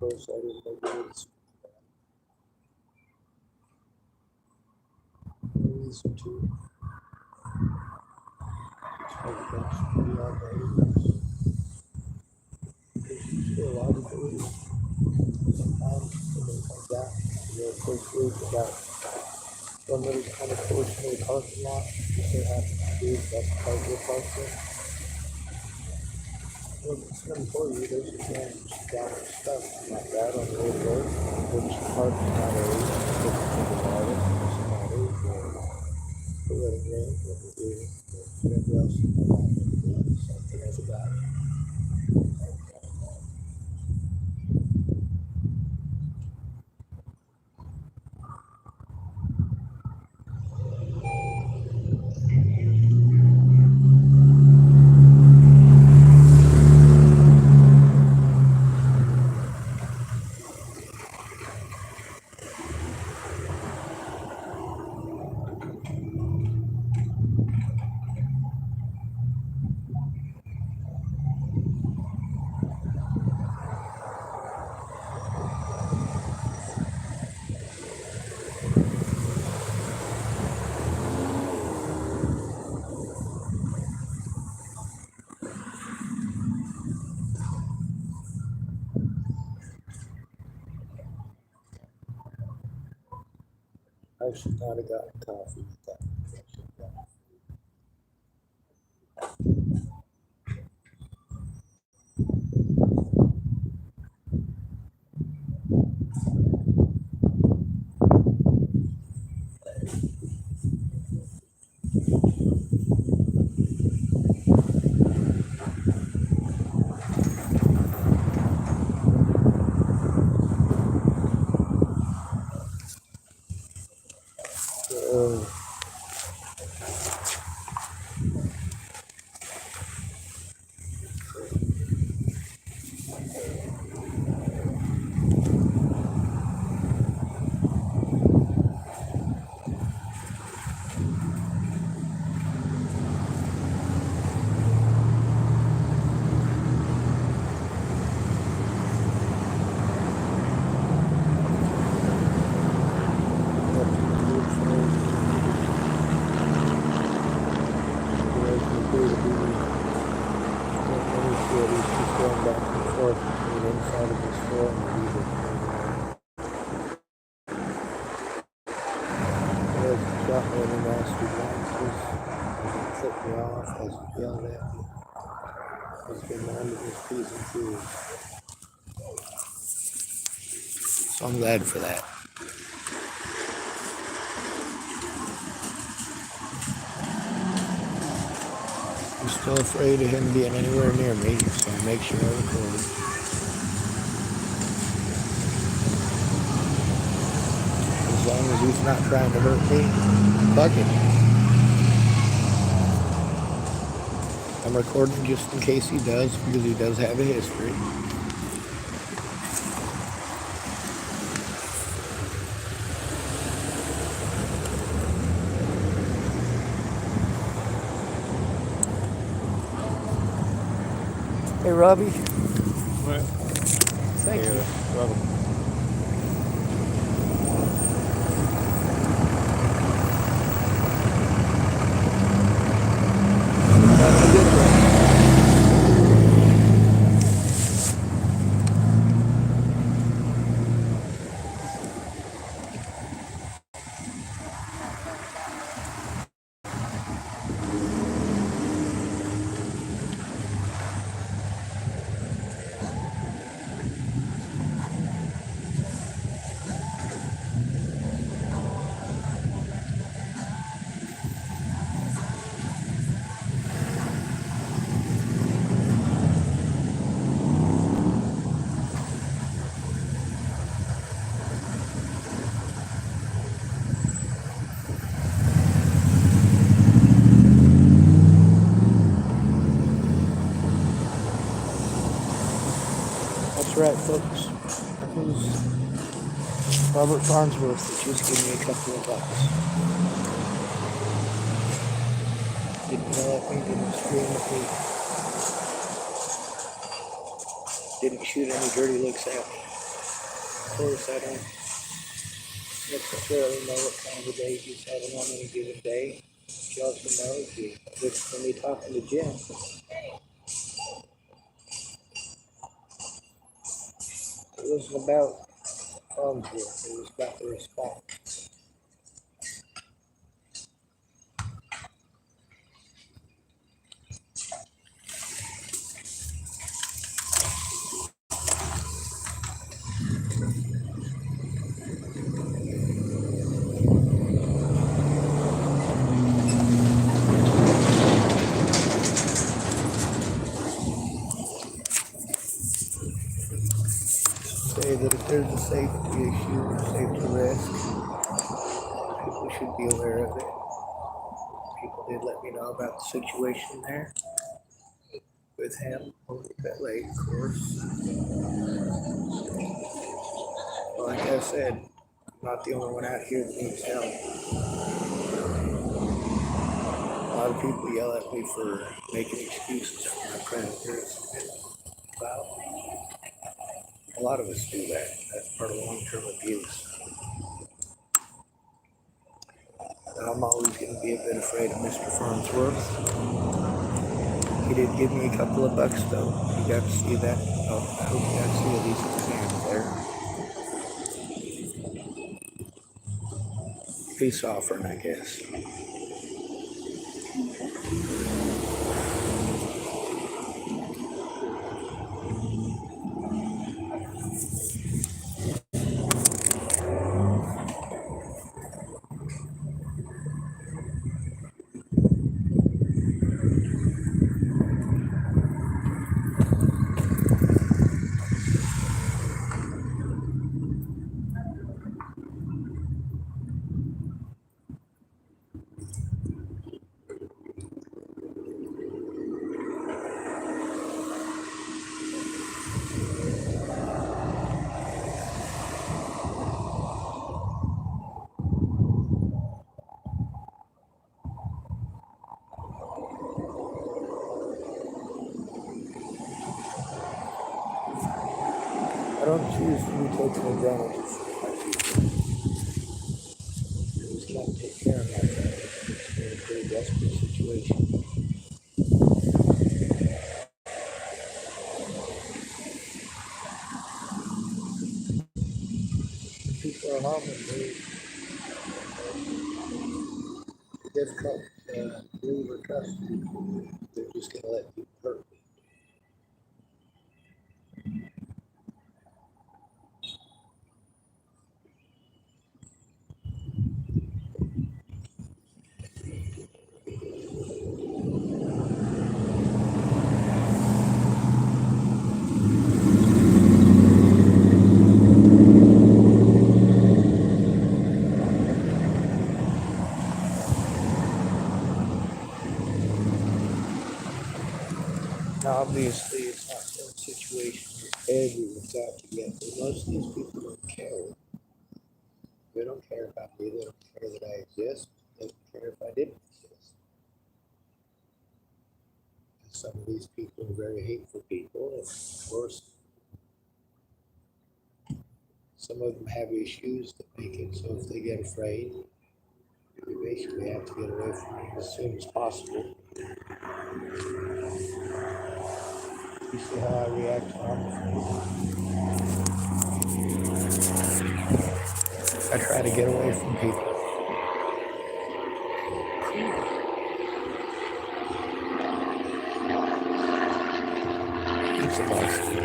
course, I didn't know there was reason to. It's pretty odd behaviors. There's still a lot of belief. Sometimes when they come back to their first week about one little kind of portion of the parking lot, just so happens to be that's part of the parking. Well, it's not for you, there's a chance to down and stuff like that on the way to work. Which parking lot area, different about it, somebody, or letting rain, what we do, whatever else you want to do, something else about it. I should not have gotten coffee with that. So I'm glad for that. I'm still afraid of him being anywhere near me, so I make sure I record. As long as he's not trying to hurt me, fuck it. I'm recording just in case he does, because he does have a history. Hey, Robbie. What? Thank you. Welcome. That's right, folks. That was Robert Farnsworth that just gave me a couple of bucks. Didn't yell at me, didn't scream at me, didn't shoot any dirty looks at me. Of course, I don't necessarily know what kind of a day he's having on any given day. She also knows he listens to me talking to Jim. It wasn't about Farmsville, it was about the response. Say that if there's a safety issue or safety risk, people should be aware of it. People did let me know about the situation there with him over at that lake, of course. Like I said, I'm not the only one out here that needs help. A lot of people yell at me for making excuses for my predators. Well, a lot of us do that. That's part of long-term abuse. And I'm always going to be a bit afraid of Mr. Farnsworth. He did give me a couple of bucks, though. You got to see that. Oh, I hope you got to see at least his hand there. Peace offering, I guess. I don't choose to be taken advantage of by people. I just can't take care of myself in a pretty desperate situation. People are harming me. It's difficult to believe or trust people. They're just going to let people hurt me. Now, obviously, it's not some situation where everyone's out to get me. Most of these people don't care. They don't care about me. They don't care that I exist. They don't care if I didn't exist. And some of these people are very hateful people, and of course, some of them have issues that make it so if they get afraid, they basically have to get away from me as soon as possible. You see how I react when I'm afraid. I try to get away from people. It's a nice thing.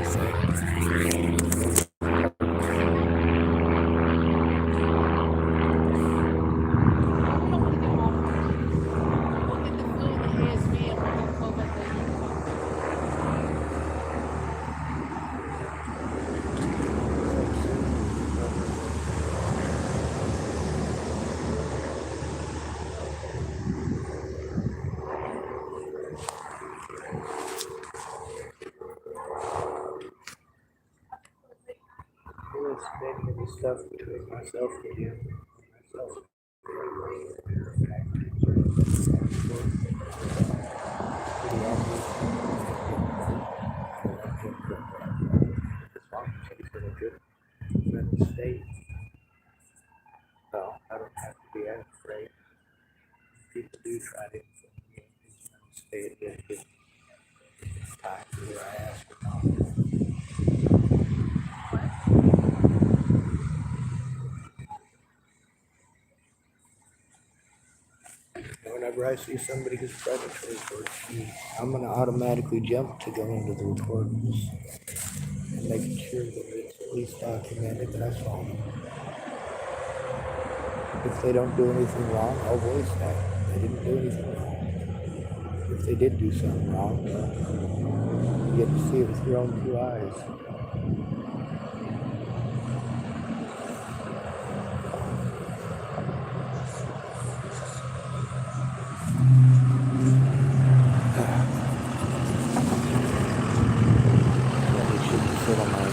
It's making the stuff between myself and you. Myself. Pretty obvious. afraid. People do try to influence me. Stay at this time whether I ask or not. Whenever I see somebody who's predatory towards me, I'm gonna automatically jump to go into the reportables and making sure that it's at least documented that I saw them. If they don't do anything wrong, I'll voice that. They didn't do anything wrong. If they did do something wrong, well, you get to see it with your own 2 eyes. Probably shouldn't sit on my own.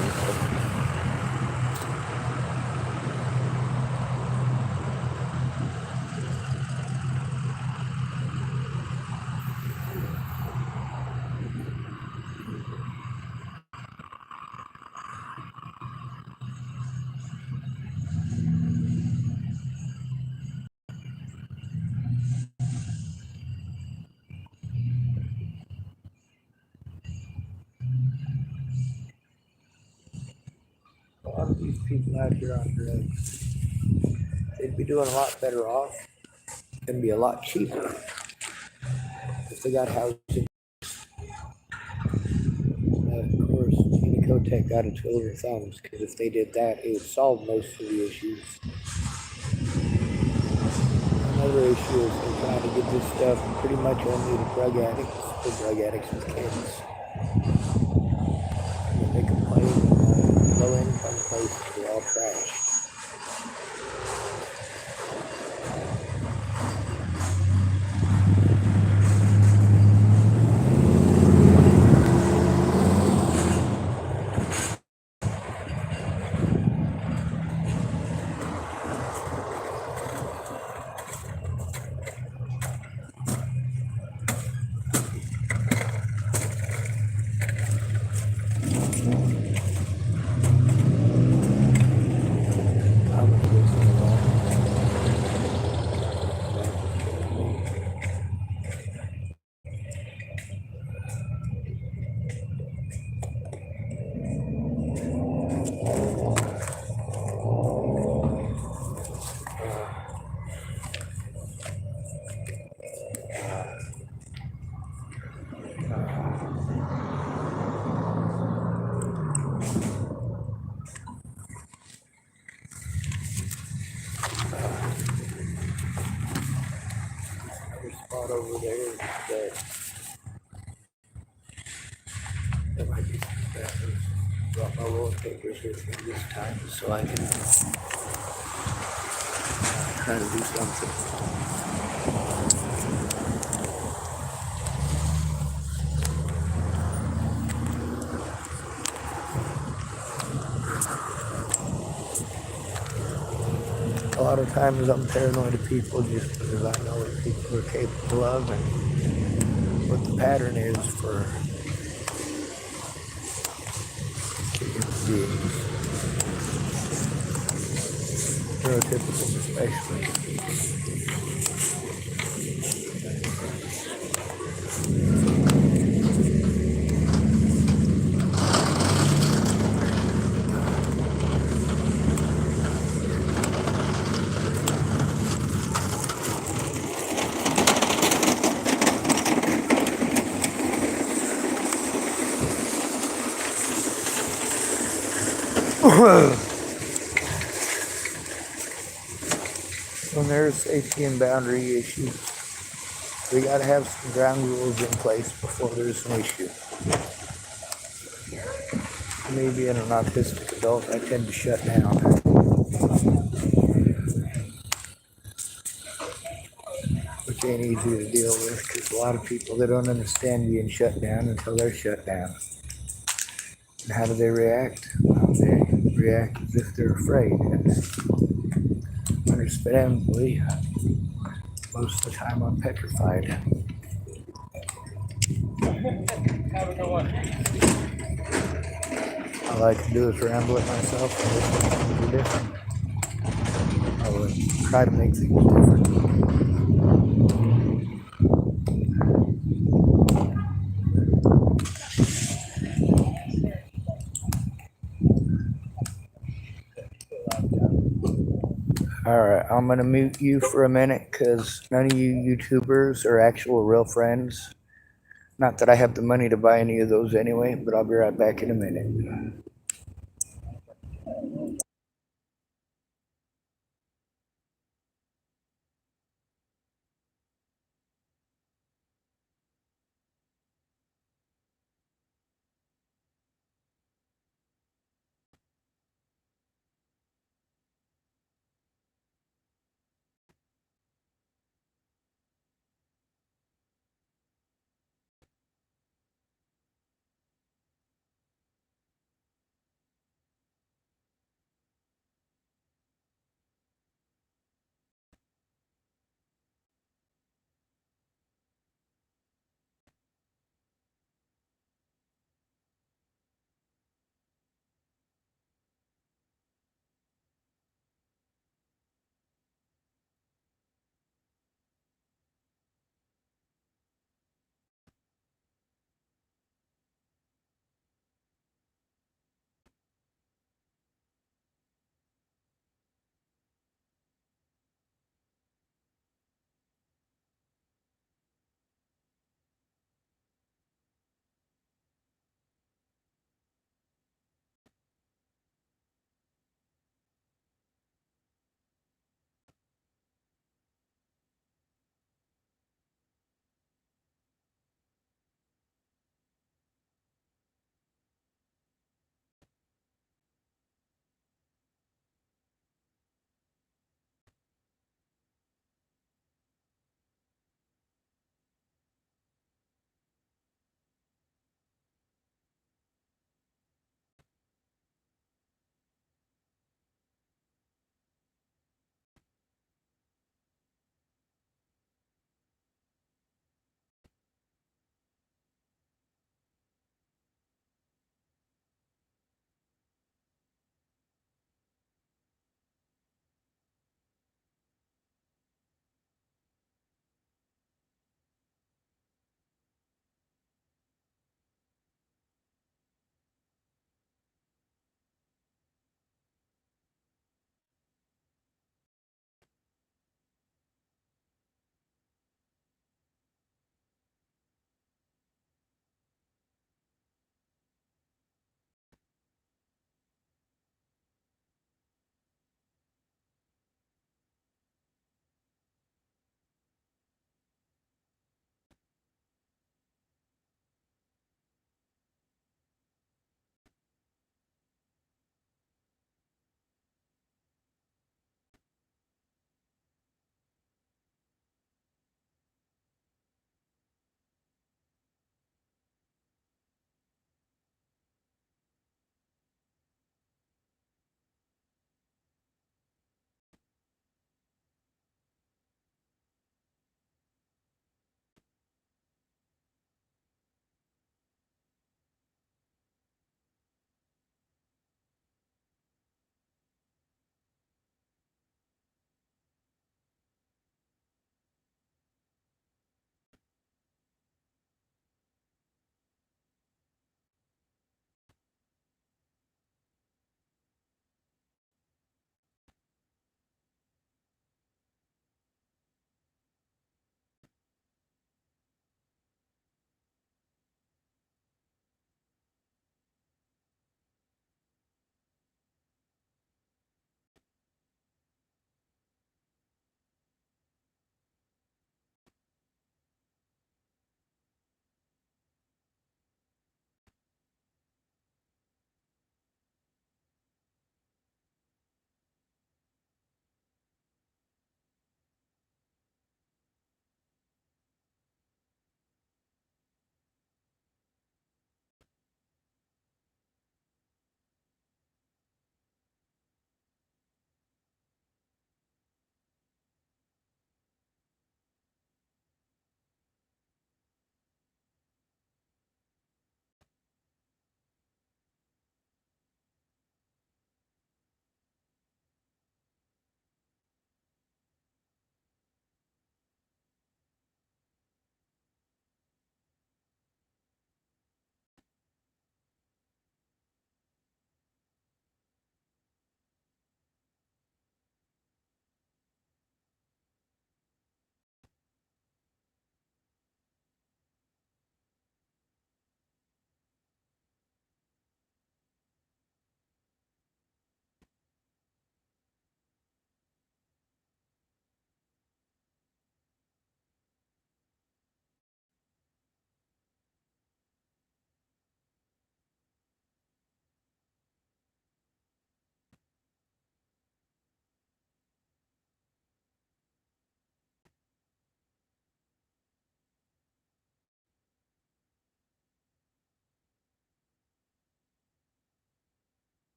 A lot of these people out here on drugs, they'd be doing a lot better off and be a lot cheaper if they got housing. Of course, Tina Kotek got a twiddle of thumbs because if they did that, it would solve most of the issues. Another issue is they're trying to get this stuff pretty much only to drug addicts, for drug addicts with kids. And they complain low-income places are all trashed. Spot over there that there might be some staffers. Brought my roll papers with me this time so I can try to do something. A lot of times I'm paranoid of people just because I know what people are capable of and what the pattern is for human beings. Neurotypicals especially. When there's safety and boundary issues, we gotta have some ground rules in place before there's an issue. Me being an autistic adult, I tend to shut down. Which ain't easy to deal with because a lot of people, they don't understand being shut down until they're shut down. And how do they react? Well, they react as if they're afraid. And understandably, most of the time I'm petrified. Have a good one. All I can do is ramble at myself and listen to things different. I would try to make things different. I'm gonna mute you for a minute because none of you YouTubers are actual real friends. Not that I have the money to buy any of those anyway, but I'll be right back in a minute.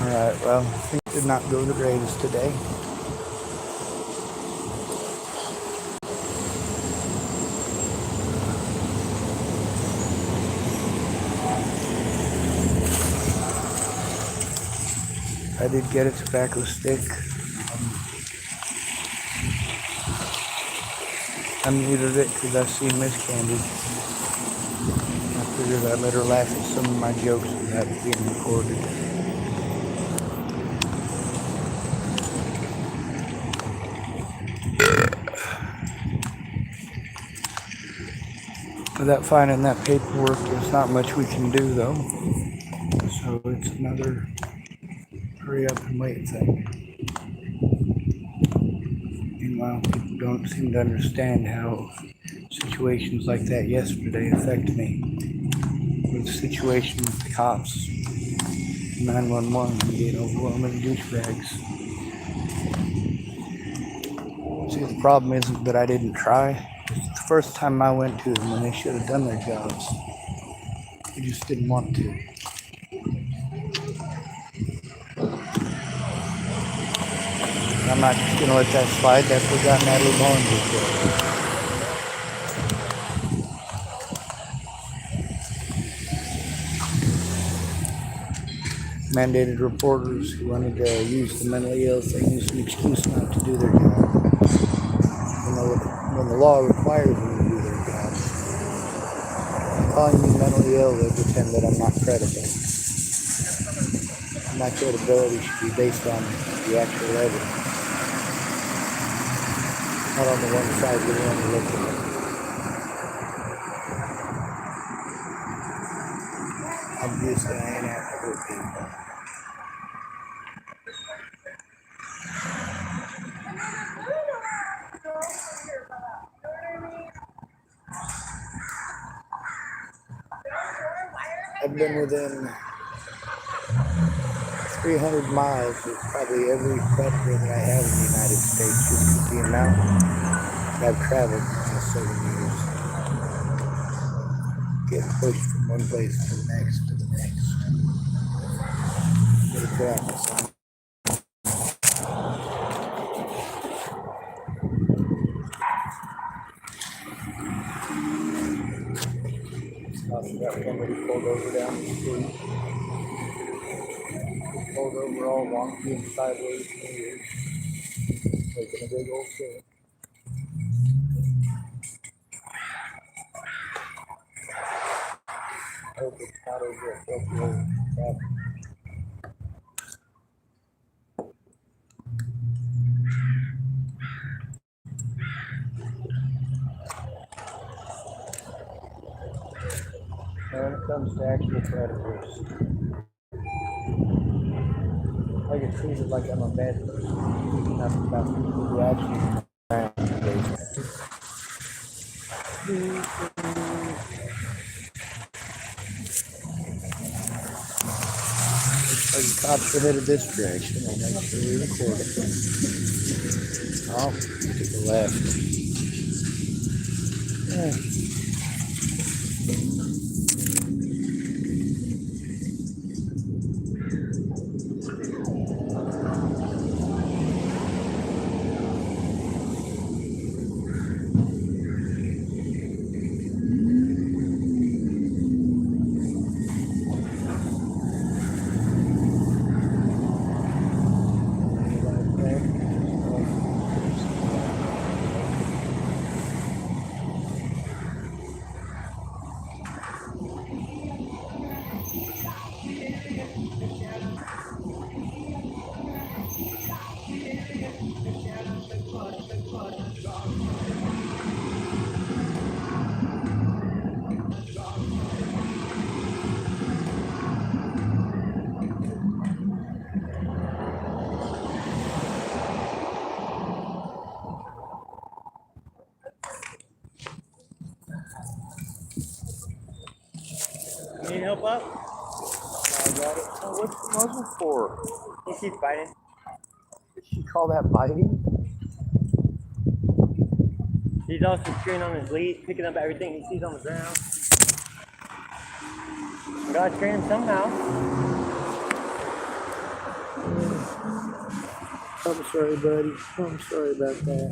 Alright, well, things did not go the greatest today. I did get a tobacco stick. I muted it because I see Miss Candy. I figured I'd let her laugh at some of my jokes without it being recorded. Without finding that paperwork, there's not much we can do though. So it's another hurry up and wait thing. Meanwhile, people don't seem to understand how situations like that yesterday affect me. With the situation with the cops, 911 being overwhelming douchebags. See, the problem isn't that I didn't try. It's the first time I went to them when they should have done their jobs. They just didn't want to. I'm not just gonna let that slide. That's what got Natalie Barnes killed. Mandated reporters who wanted to use the mentally ill thing as an excuse not to do their job. When the law requires them to do their job. Calling me mentally ill, they pretend that I'm not credible. My credibility should be based on the actual evidence. Not on the one side you're willing to look at. Obviously, I ain't out to hurt people. I've been within 300 miles of probably every predator that I have in the United States, just because the amount that I've traveled in the last 7 years. Getting pushed from one place to the next to the next. Gotta get out my son. Got somebody pulled over down the street. Pulled over all wonky and sideways and weird. Making a big old scene. I hope it's not over a filthy old traffic. Now when it comes to actual predators, I get treated like I'm a bad person. Nothing about people who actually around like the cops are headed this direction. I'll make sure we record it. Oh, to the left. Yeah. Need help up? I got it. Oh, what's the muzzle for? He keeps biting. Did she call that biting? He's also chewing on his lead, picking up everything he sees on the ground. Gotta train him somehow. I'm sorry, buddy. I'm sorry about that.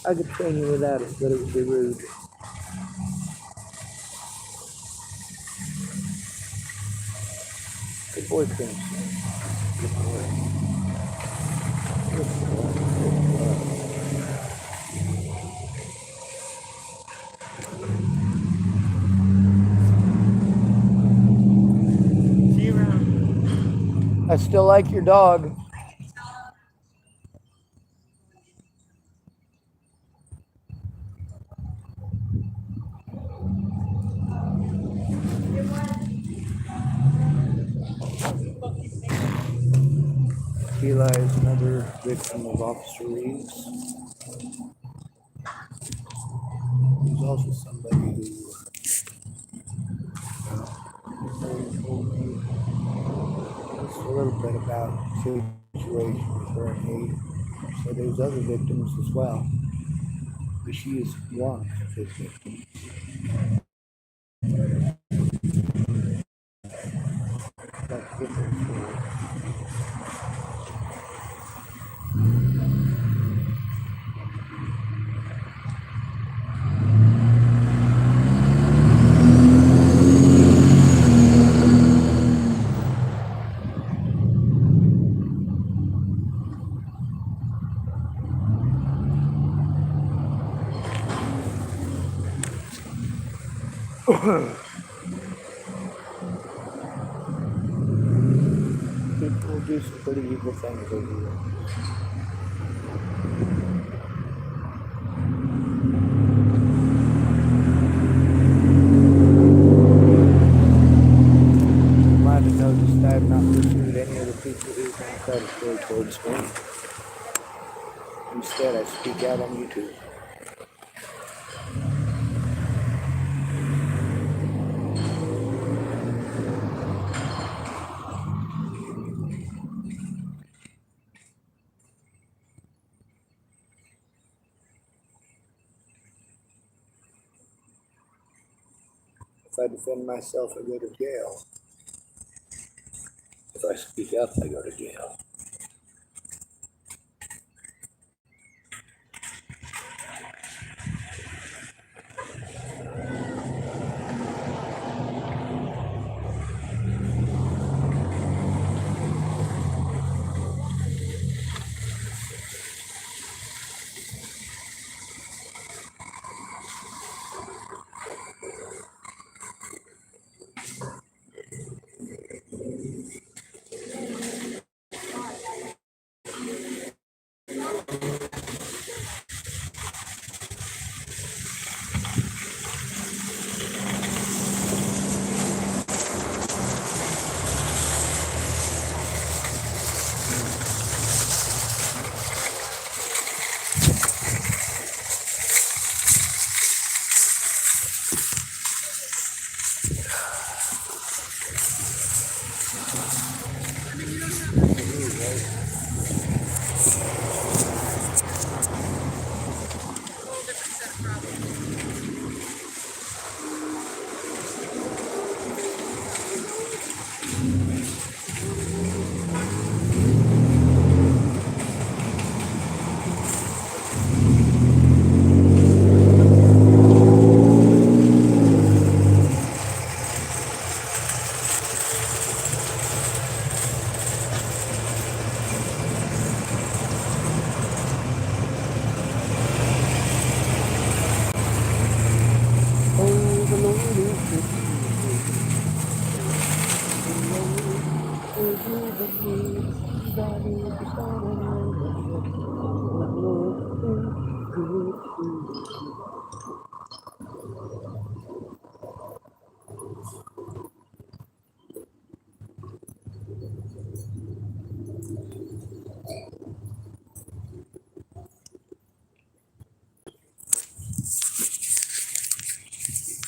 I could train you without it, but it would be rude. Good boy, Prince. Good boy. Good boy. Good boy. See you around. I still like your dog. Eli is another victim of Officer Reeves. He's also somebody who told me just a little bit about the situation with her and Hayden. So there's other victims as well. But she is one of his victims. That's different story. People will do some pretty evil things over here. You might have noticed I have not pursued any of the people who can try to story towards me. Instead, I speak out on YouTube. If I defend myself, I go to jail. If I speak up, I go to jail.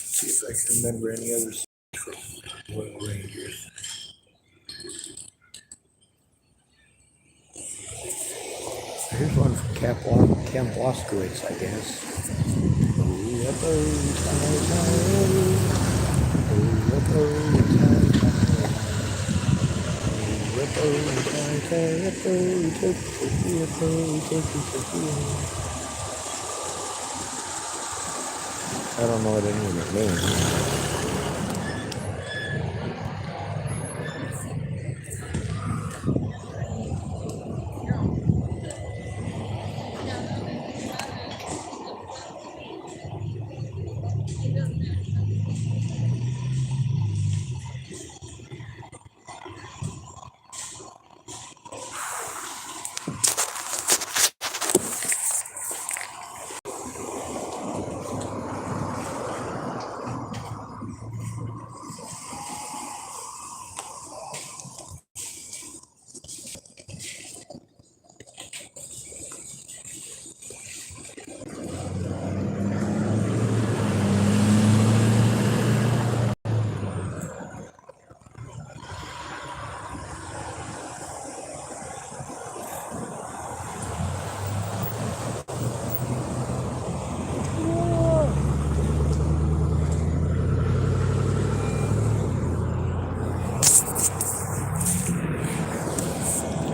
See if I can remember any others from Royal Rangers. Here's one from Camp Waskowitz, I guess. I don't know what any of it means.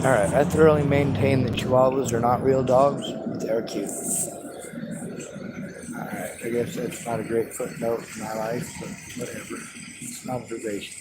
Alright, I thoroughly maintain that Chihuahuas are not real dogs, but they are cute. Alright, I guess that's not a great footnote in my life, but whatever. It's an observation.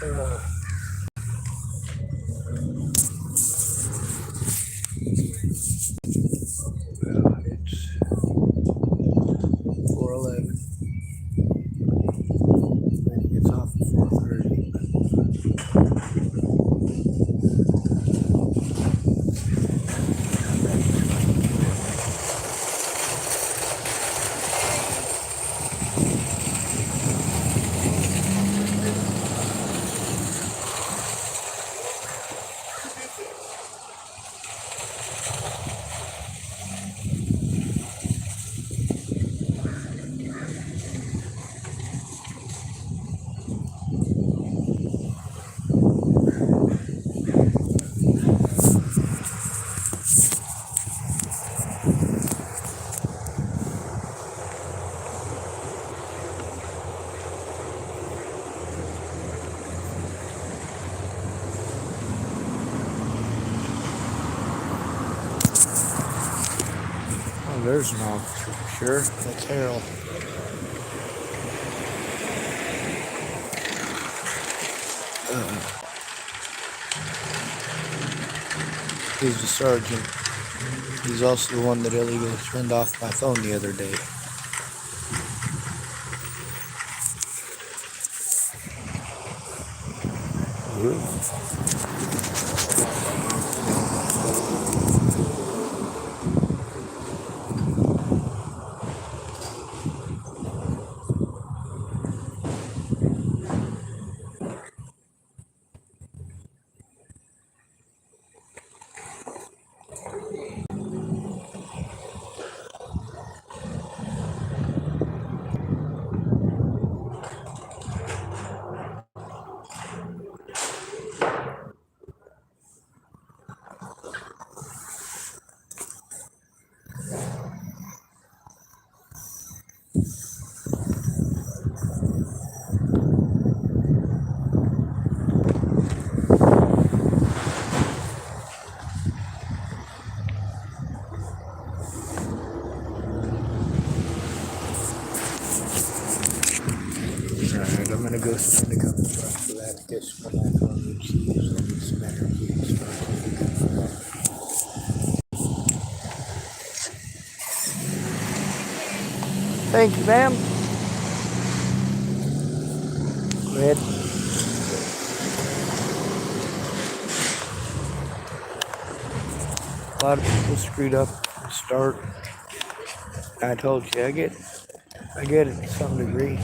Well, it's 4:11. It gets off at 4:30. Oh, there's an officer for sure. That's Harold. He's the sergeant. He's also the one that illegally turned off my phone the other day. just going to come across for that. Get some macaroni and cheese and some energy and stuff. Thank you, ma'am. Go ahead. A lot of people screwed up at the start. I told you, I get it to some degree.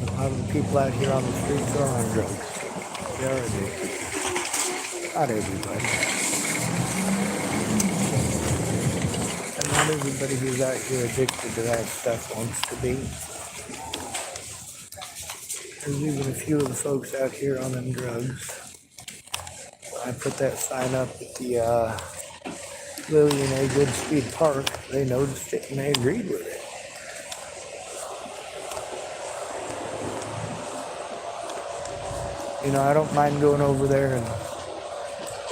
A lot of the people out here on the streets are on drugs. They are addicted. Not everybody. And not everybody who's out here addicted to that stuff wants to be. There's even a few of the folks out here on them drugs. I put that sign up at the Lillian A. Goodspeed Park. They noticed it and they agreed with it. You know, I don't mind going over there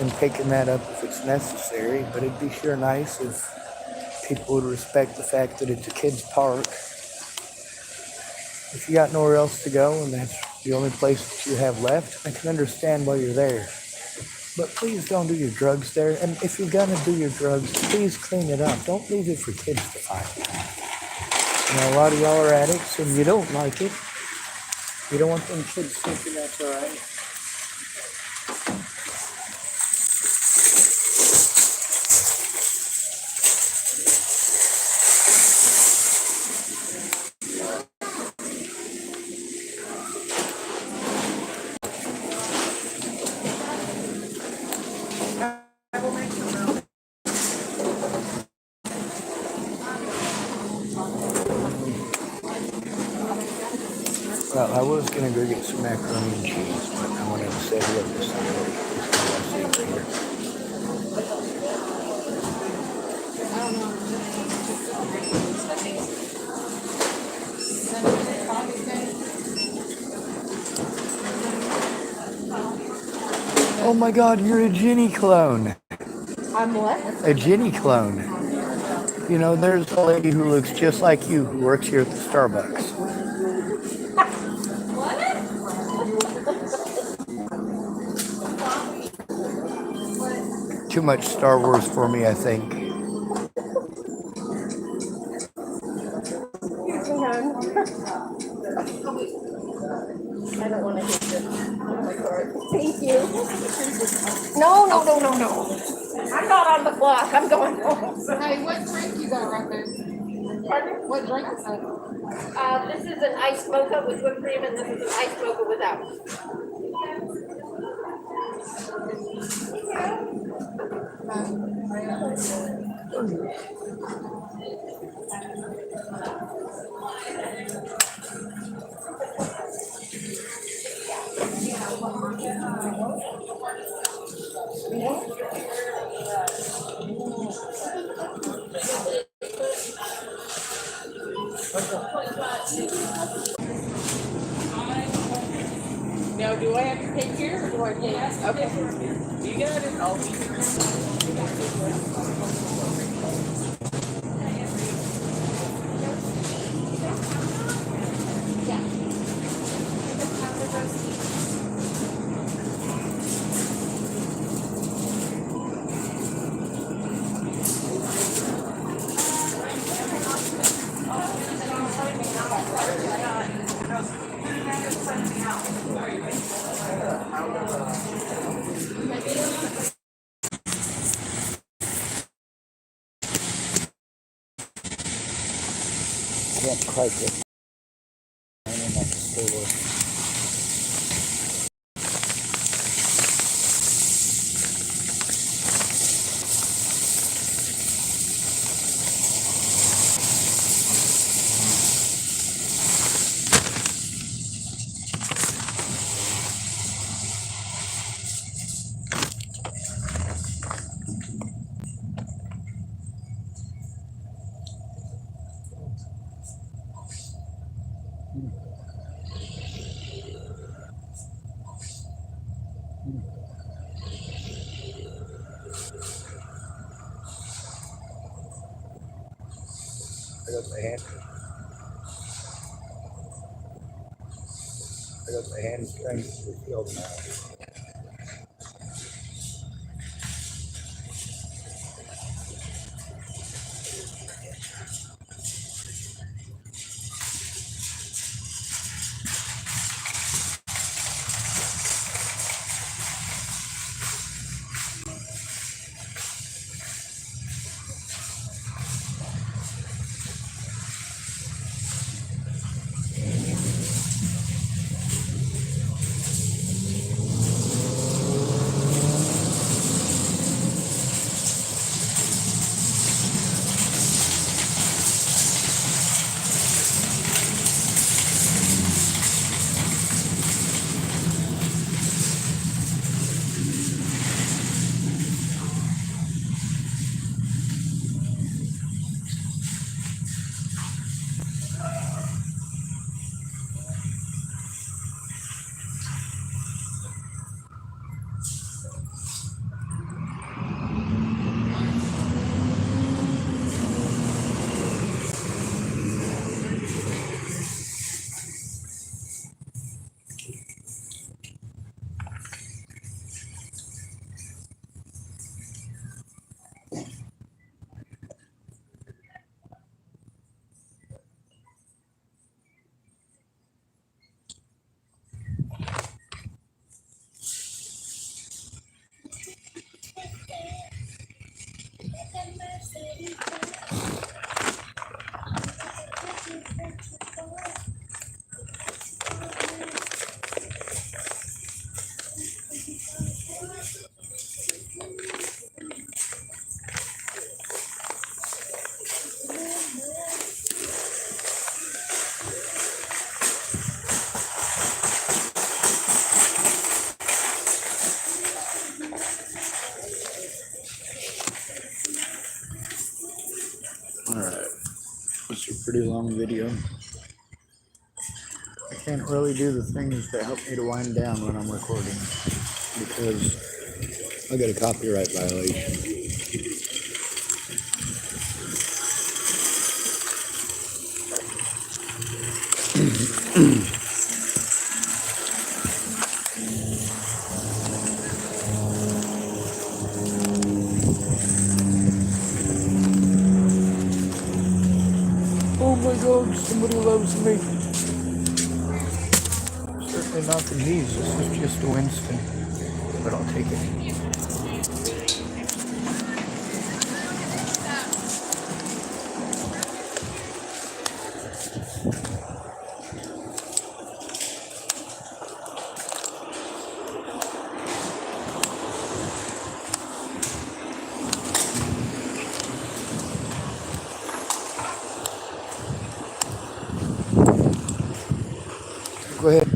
and picking that up if it's necessary, but it'd be sure nice if people would respect the fact that it's a kid's park. If you got nowhere else to go and that's the only place that you have left, I can understand why you're there. But please don't do your drugs there. And if you're gonna do your drugs, please clean it up. Don't leave it for kids to find. You know, a lot of y'all are addicts and you don't like it. You don't want them kids thinking that's all right. Well, I was gonna go get some macaroni and cheese, but I wanted to say hello to somebody. Oh my God, you're a Jenny clone. I'm what? A Jenny clone. You know, there's a lady who looks just like you who works here at the Starbucks. Too much Star Wars for me, I think. I don't want to hit this. Thank you. No. I'm not on the clock. I'm going home. Hey, what drink you got right there? Pardon? What drink is that? This is an iced mocha with whipped cream, and this is an iced mocha without. Now, do I have to take care or do I take? Okay. You got it. I'll be Can't quite get mine in that store. I got my hand. I got the hand strength to feel now. Alright, it's a pretty long video. I can't really do the things that help me to wind down when I'm recording because I got a copyright violation. Oh my god, somebody loves me. Certainly not the knees, this is just a Winston. But I'll take it. Go ahead.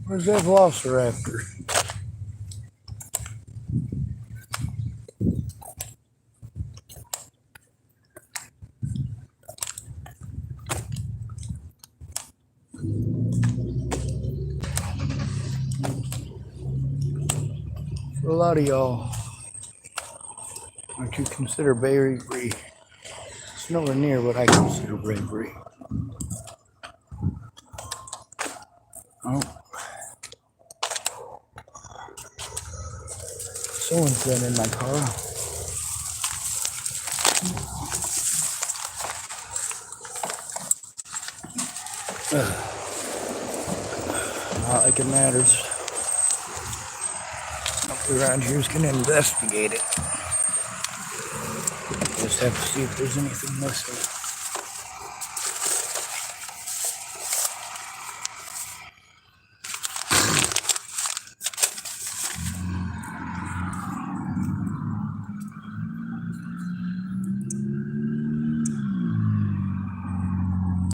Where's that velociraptor? For a lot of y'all, what you consider bravery, it's nowhere near what I consider bravery. Oh. Someone's been in my car. Not like it matters. Nobody around here's gonna investigate it. Just have to see if there's anything missing.